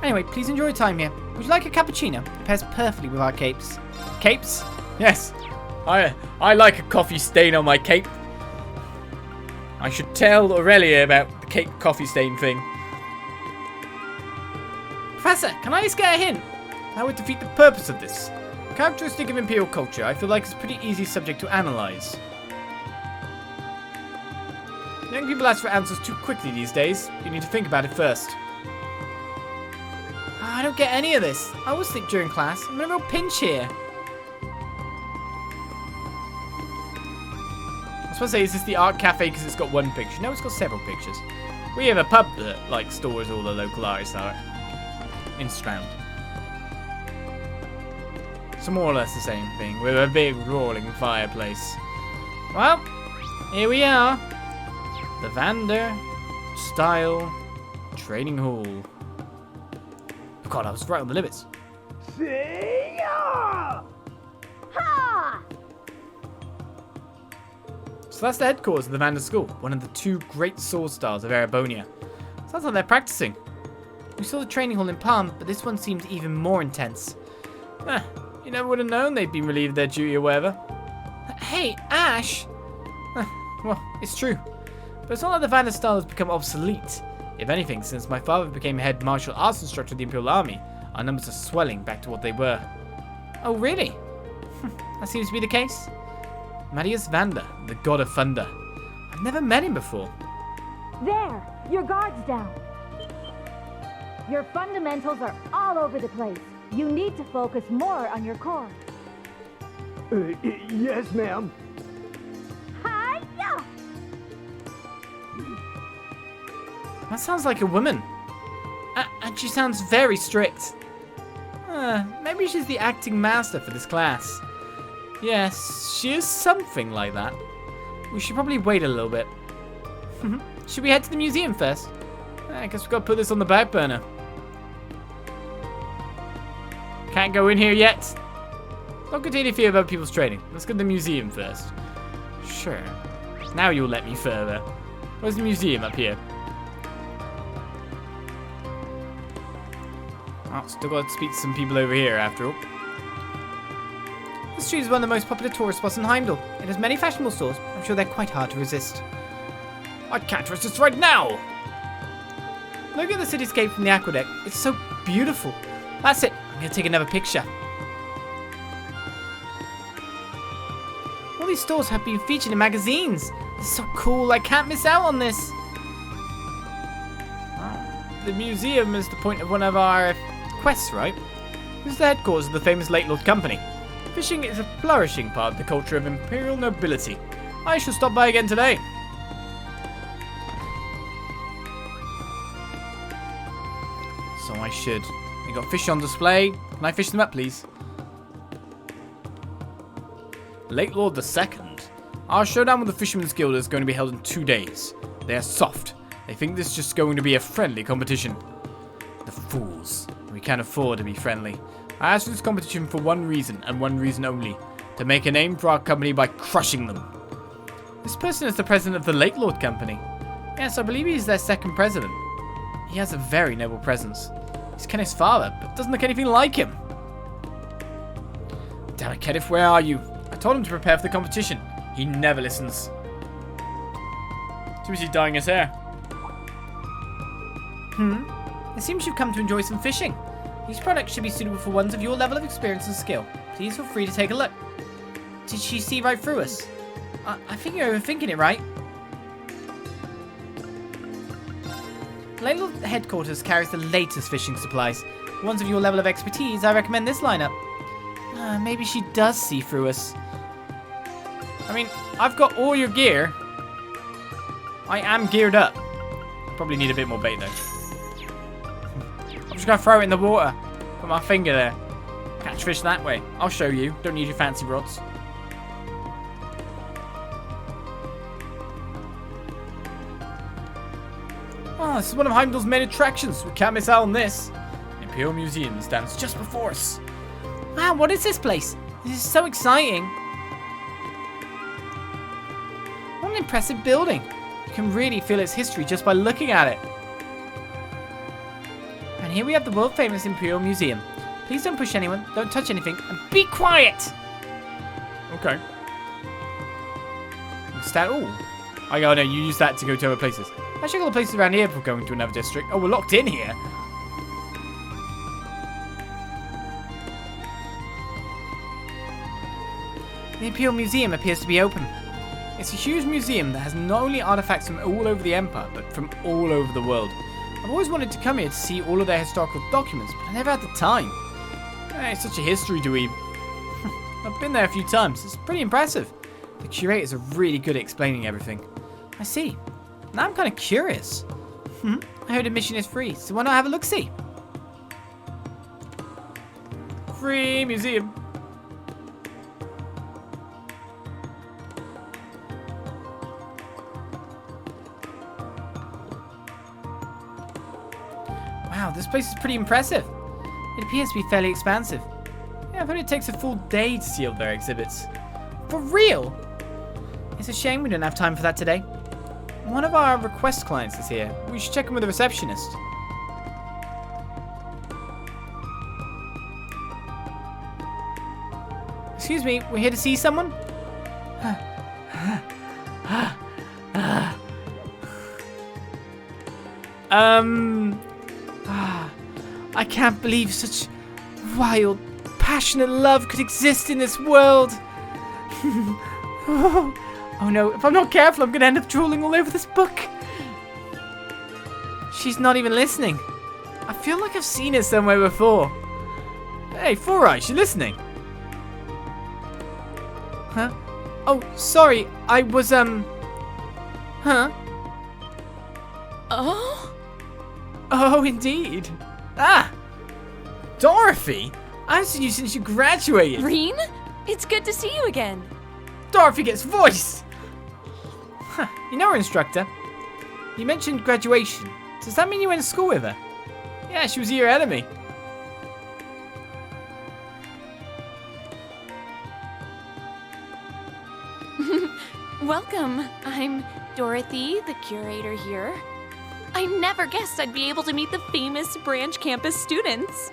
Anyway, please enjoy your time here. Would you like a cappuccino? It pairs perfectly with our capes. Capes? Yes. I like a coffee stain on my cape. I should tell Aurelia about the cape coffee stain thing. Professor, can I just get a hint? That would defeat the purpose of this. Characteristic of Imperial culture, I feel like it's a pretty easy subject to analyze. Young people ask for answers too quickly these days. You need to think about it first. I don't get any of this. I always sleep during class. I'm in a real pinch here. I was supposed to say, is this the art cafe because it's got one picture? No, it's got several pictures. We have a pub that like stores all the local artists are in Stroud. So more or less the same thing, with a big roaring fireplace. Well, here we are. The Vander Style Training Hall. Oh God, I was right on the limits. See ya! So that's the headquarters of the Vander School, one of the 2 great sword styles of Erebonia. Sounds like they're practicing. We saw the training hall in Palm, but this one seemed even more intense. You never would have known they'd been relieved of their duty or whatever. Hey, Ash! Well, it's true. But it's not like the Vander style has become obsolete. If anything, since my father became head martial arts instructor of the Imperial Army, our numbers are swelling back to what they were. Oh, really? That seems to be the case. Marius Vander, the god of thunder. I've never met him before. There! Your guard's down. Your fundamentals are all over the place. You need to focus more on your core. Yes, ma'am. Hi-ya! That sounds like a woman. And she sounds very strict. Maybe she's the acting master for this class. Yes, she is something like that. We should probably wait a little bit. Should we head to the museum first? I guess we've got to put this on the back burner. Can't go in here yet. Don't continue to fear about people's training. Let's go to the museum first. Sure. Now you'll let me further. Where's the museum up here? Oh, still got to speak to some people over here after all. This street is one of the most popular tourist spots in Heimdall. It has many fashionable stores. I'm sure they're quite hard to resist. I can't resist right now! Look at the cityscape from the aqueduct. It's so beautiful. That's it. I'm going to take another picture. All these stores have been featured in magazines. This is so cool. I can't miss out on this. The museum is the point of one of our quests, right? This is the headquarters of the famous Lake Lord Company. Fishing is a flourishing part of the culture of Imperial nobility. I shall stop by again today. So I should. We got fish on display. Can I fish them up, please? Lake Lord II. Our showdown with the Fisherman's Guild is going to be held in 2 days. They are soft. They think this is just going to be a friendly competition. The fools. We can't afford to be friendly. I asked for this competition for one reason, and one reason only. To make a name for our company by crushing them. This person is the president of the Lake Lord Company. Yes, I believe he's their 2nd president. He has a very noble presence. He's Kenneth's father, but doesn't look anything like him. Damn it, Kenneth, where are you? I told him to prepare for the competition. He never listens. Too busy dyeing his hair. It seems you've come to enjoy some fishing. These products should be suitable for ones of your level of experience and skill. Please feel free to take a look. Did she see right through us? I think you're overthinking it, right? Lake Lord headquarters carries the latest fishing supplies. For ones of your level of expertise, I recommend this lineup. Maybe she does see through us. I mean, I've got all your gear. I am geared up. Probably need a bit more bait though. I'm just gonna throw it in the water. Put my finger there. Catch fish that way. I'll show you. Don't need your fancy rods. Oh, this is one of Heimdall's main attractions. We can't miss out on this. The Imperial Museum stands just before us. Wow, what is this place? This is so exciting. What an impressive building. You can really feel its history just by looking at it. And here we have the world famous Imperial Museum. Please don't push anyone, don't touch anything, and be quiet! Okay. Oh, no, you use that to go to other places. I check all the places around here before going to another district. Oh, we're locked in here. The Imperial Museum appears to be open. It's a huge museum that has not only artifacts from all over the Empire, but from all over the world. I've always wanted to come here to see all of their historical documents, but I never had the time. It's such a history dweeb. I've been there a few times. It's pretty impressive. The curators are really good at explaining everything. I see. Now I'm kind of curious. I heard admission is free, so why not have a look-see? Free museum. Wow, this place is pretty impressive. It appears to be fairly expansive. Yeah, I've heard it takes a full day to see all their exhibits. For real? It's a shame we don't have time for that today. One of our request clients is here. We should check in with the receptionist. Excuse me, we're here to see someone? I can't believe such wild, passionate love could exist in this world. Oh no, if I'm not careful, I'm gonna end up drooling all over this book. She's not even listening. I feel like I've seen her somewhere before. Hey, Four Eyes, you listening? Huh? Oh, sorry, I was, Huh? Oh? Oh, indeed. Ah! Dorothy? I've seen you since you graduated. Rean? It's good to see you again. Dorothy gets voice! Huh, you know her instructor. You mentioned graduation. Does that mean you went to school with her? Yeah, she was a year ahead of me. Welcome. I'm Dorothy, the curator here. I never guessed I'd be able to meet the famous branch campus students.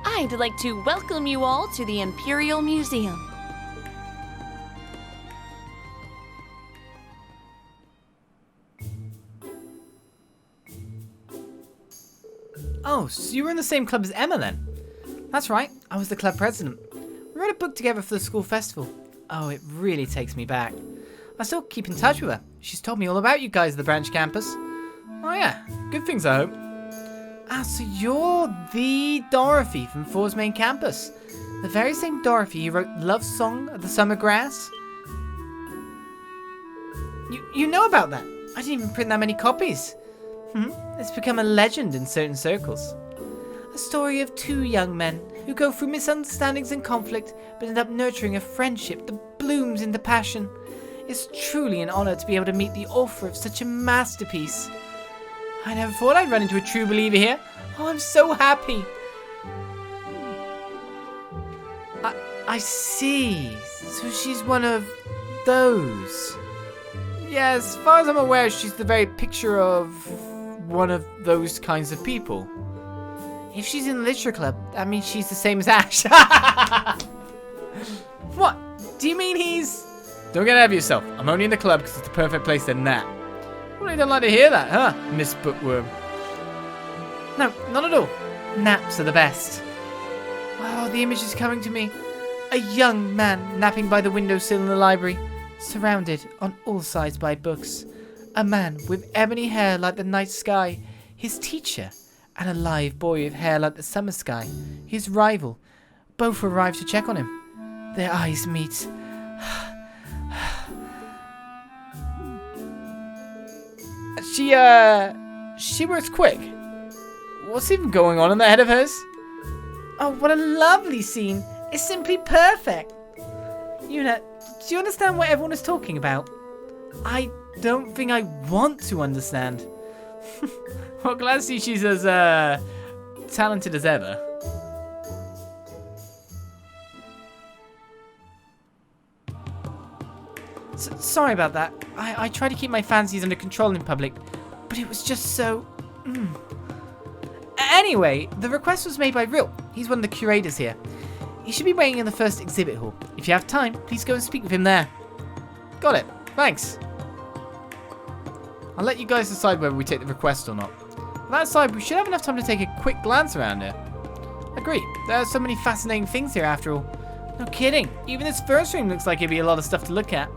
I'd like to welcome you all to the Imperial Museum. Oh, so you were in the same club as Emma then? That's right, I was the club president. We wrote a book together for the school festival. Oh, it really takes me back. I still keep in touch with her. She's told me all about you guys at the branch campus. Oh yeah, good things I hope. Ah, so you're the Dorothy from Thors main campus. The very same Dorothy who wrote Love Song of the Summer Grass? You know about that? I didn't even print that many copies. It's become a legend in certain circles. A story of two young men who go through misunderstandings and conflict, but end up nurturing a friendship that blooms into passion. It's truly an honor to be able to meet the author of such a masterpiece. I never thought I'd run into a true believer here. Oh, I'm so happy. I see. So she's one of those. Yeah, as far as I'm aware, she's the very picture of one of those kinds of people. If she's in the literature club, that means she's the same as Ash. What? Do you mean he's... Don't get ahead of yourself. I'm only in the club because it's the perfect place to nap. Well, you don't like to hear that, huh, Miss Bookworm? No, not at all. Naps are the best. Oh, the image is coming to me. A young man napping by the windowsill in the library, surrounded on all sides by books. A man with ebony hair like the night sky, his teacher, and a live boy with hair like the summer sky, his rival. Both arrive to check on him. Their eyes meet. She works quick. What's even going on in that head of hers? Oh, what a lovely scene. It's simply perfect. Yuna, do you understand what everyone is talking about? I don't think I want to understand. Well, glad to see she's as talented as ever. Sorry about that. I try to keep my fancies under control in public, but it was just so... Anyway, the request was made by Rill. He's one of the curators here. He should be waiting in the first exhibit hall. If you have time, please go and speak with him there. Got it. Thanks. I'll let you guys decide whether we take the request or not. That aside, we should have enough time to take a quick glance around here. Agree. There are so many fascinating things here after all. No kidding. Even this first room looks like it'd be a lot of stuff to look at.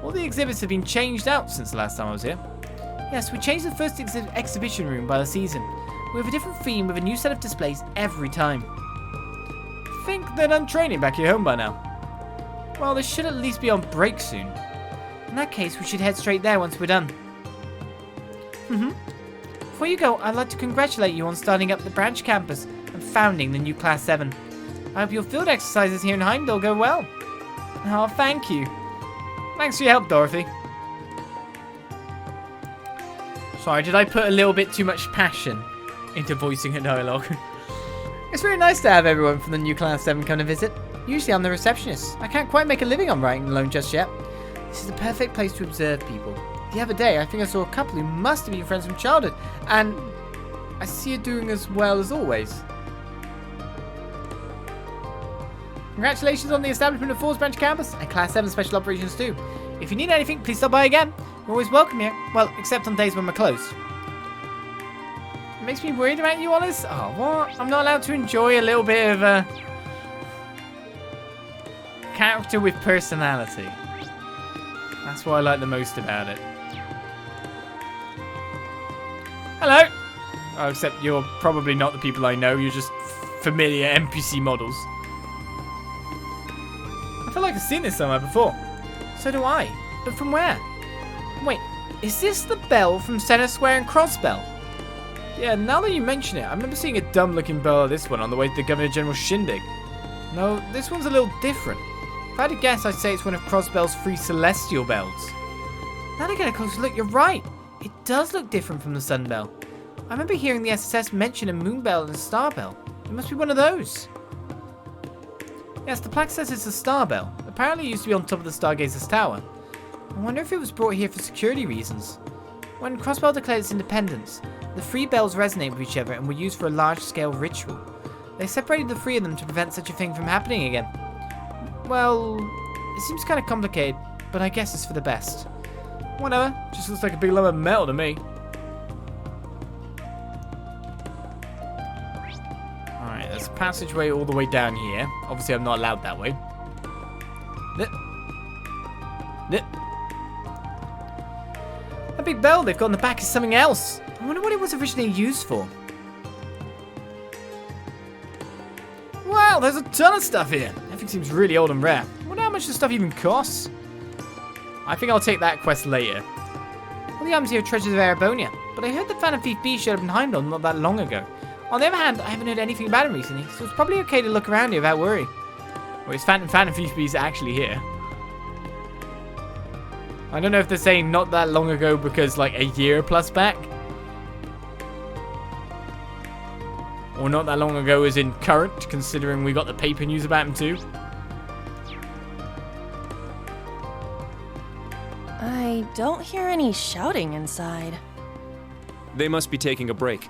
All the exhibits have been changed out since the last time I was here. Yes, we changed the first exhibition room by the season. We have a different theme with a new set of displays every time. I think they're done training back here home by now. Well, they should at least be on break soon. In that case, we should head straight there once we're done. Before you go, I'd like to congratulate you on starting up the branch campus and founding the new Class VII. I hope your field exercises here in Heimdall go well. Oh, thank you. Thanks for your help, Dorothy. Sorry, did I put a little bit too much passion into voicing a dialogue? It's really nice to have everyone from the new Class VII come to visit. Usually I'm the receptionist. I can't quite make a living on writing alone just yet. This is the perfect place to observe people. The other day, I think I saw a couple who must have been friends from childhood, and I see you doing as well as always. Congratulations on the establishment of Thors Branch Campus and Class 7 Special Operations too. If you need anything, please stop by again. We're always welcome here. Well, except on days when we're closed. It makes me worried about you, Olis. Oh, what? I'm not allowed to enjoy a little bit of a character with personality. That's what I like the most about it. Hello! Oh, except you're probably not the people I know. You're just familiar NPC models. I feel like I've seen this somewhere before. So do I. But from where? Wait, is this the bell from Center Square and Crossbell? Yeah, now that you mention it, I remember seeing a dumb-looking bell of this one on the way to the Governor General's shindig. No, this one's a little different. If I had to guess, I'd say it's one of Crossbell's 3 celestial bells. Now that I get a closer look, you're right. It does look different from the sun bell. I remember hearing the SSS mention a moon bell and a star bell. It must be one of those. Yes, the plaque says it's a star bell. Apparently it used to be on top of the Stargazer's Tower. I wonder if it was brought here for security reasons. When Crossbell declared its independence, the 3 bells resonated with each other and were used for a large-scale ritual. They separated the 3 of them to prevent such a thing from happening again. Well, it seems kind of complicated, but I guess it's for the best. Whatever, just looks like a big lump of metal to me. Alright, there's a passageway all the way down here. Obviously I'm not allowed that way. That big bell they've got on the back is something else. I wonder what it was originally used for. Wow, there's a ton of stuff here. Everything seems really old and rare. I wonder how much this stuff even costs. I think I'll take that quest later. All the items here are treasures of Erebonia, but I heard that Phantom Thief B showed up in Heimdall not that long ago. On the other hand, I haven't heard anything about him recently, so it's probably okay to look around here without worry. Or is Phantom Thief B's actually here? I don't know if they're saying not that long ago because like a year plus back. Or not that long ago as in current, considering we got the paper news about him too. I don't hear any shouting inside. They must be taking a break.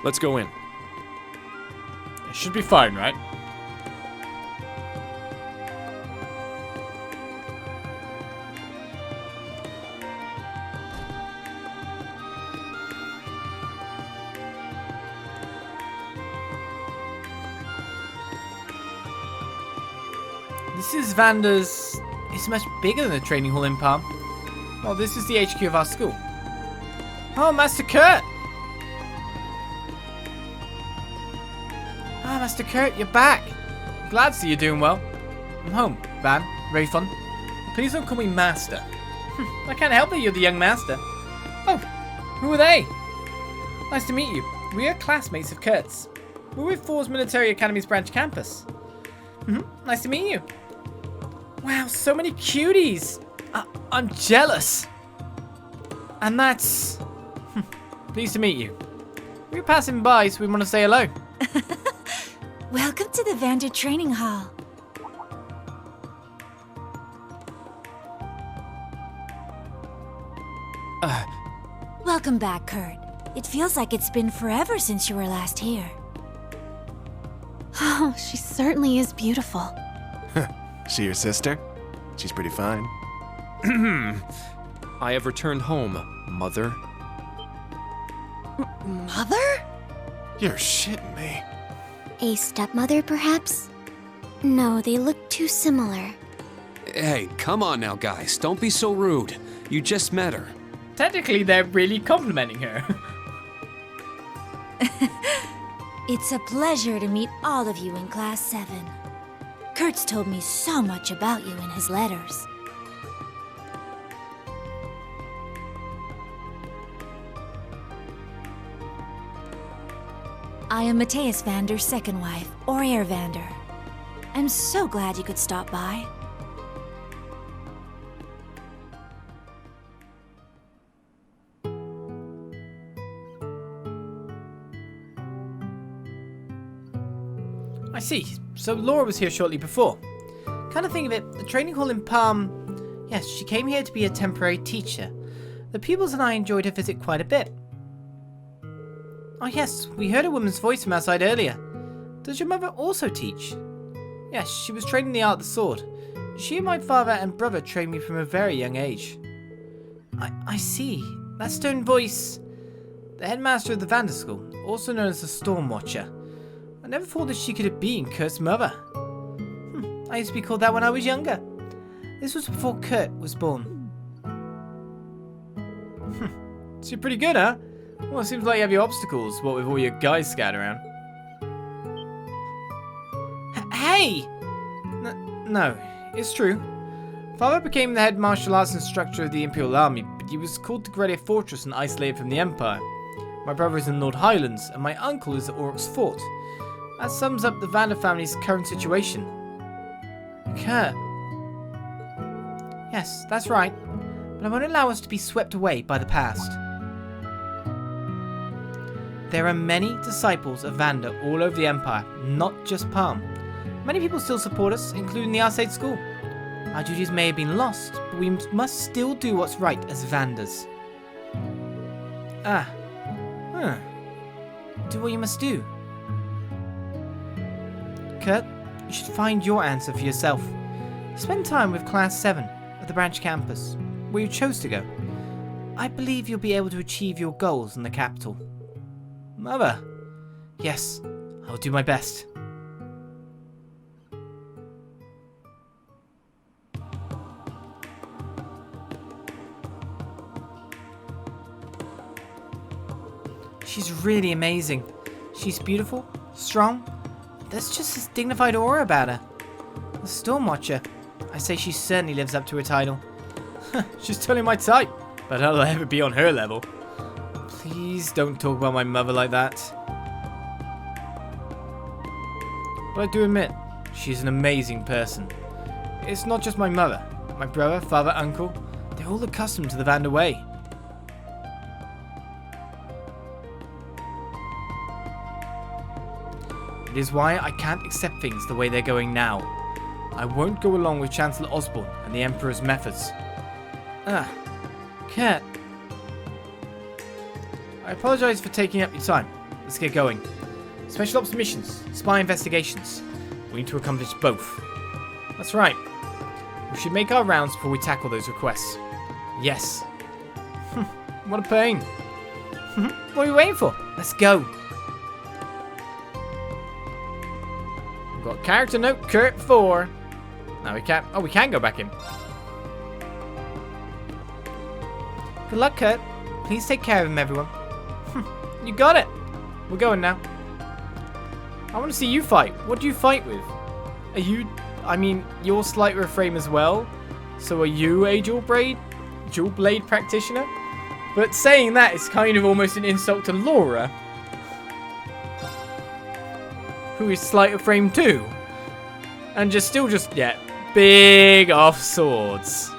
Let's go in. It should be fine, right? This is Vander's... It's much bigger than the training hall in Palm. Well, this is the HQ of our school. Oh, Master Kurt! Ah, Master Kurt, you're back. Glad to see you're doing well. I'm home, Van, very fun. Please don't call me Master. I can't help it, you're the young Master. Oh, who are they? Nice to meet you. We are classmates of Kurt's. We're with Thors Military Academy's branch campus. Nice to meet you. Wow, so many cuties. I'm jealous. And that's... Pleased to meet you. We were passing by, so we want to say hello. Welcome to the Vander Training Hall. Welcome back, Kurt. It feels like it's been forever since you were last here. Oh, she certainly is beautiful. She your sister? She's pretty fine. I have returned home, Mother. Mother? You're shitting me. A stepmother, perhaps? No, they look too similar. Hey, come on now, guys. Don't be so rude. You just met her. Technically, they're really complimenting her. It's a pleasure to meet all of you in Class 7. Kurt's told me so much about you in his letters. I am Matthias Vander's second wife, Aurier Vander. I'm so glad you could stop by. I see. So Laura was here shortly before. Kind of think of it, the training hall in Palm... Yes, she came here to be a temporary teacher. The pupils and I enjoyed her visit quite a bit. Oh yes, we heard a woman's voice from outside earlier. Does your mother also teach? Yes, she was trained in the art of the sword. She and my father and brother trained me from a very young age. I see. That stone voice. The headmaster of the Vander school, also known as the Storm Watcher. I never thought that she could have been Kurt's mother. I used to be called that when I was younger. This was before Kurt was born. So you're pretty good, huh? Well, it seems like you have your obstacles, what with all your guys scattered around. Hey! No, it's true. Father became the head martial arts instructor of the Imperial Army, but he was called to guard a fortress and isolated from the Empire. My brother is in Lord Highlands, and my uncle is at Orc's Fort. That sums up the Vander family's current situation. Kurt. Yes, that's right. But I won't allow us to be swept away by the past. There are many disciples of Vander all over the Empire, not just Palm. Many people still support us, including the Arcade School. Our duties may have been lost, but we must still do what's right as Vanders. Do what you must do. Kurt, you should find your answer for yourself. Spend time with Class 7 at the branch campus, where you chose to go. I believe you'll be able to achieve your goals in the capital. Mother. Yes, I'll do my best. She's really amazing. She's beautiful, strong. There's just this dignified aura about her. The Storm Watcher. I say she certainly lives up to her title. She's totally my type, but I'll ever be on her level. Please don't talk about my mother like that. But I do admit, she's an amazing person. It's not just my mother. My brother, father, uncle, they're all accustomed to the Vander way. It is why I can't accept things the way they're going now. I won't go along with Chancellor Osborne and the Emperor's methods. Kurt. I apologize for taking up your time. Let's get going. Special Ops missions, spy investigations. We need to accomplish both. That's right. We should make our rounds before we tackle those requests. Yes. What a pain. What are we waiting for? Let's go. Got character note Kurt 4. Now we can't. Oh, we can go back in. Good luck, Kurt. Please take care of him, everyone. You got it. We're going now. I want to see you fight. What do you fight with? Are you? I mean, you're slight reframe as well. So are you a dual blade practitioner? But saying that is kind of almost an insult to Laura, who is slight of frame too, and just big off swords.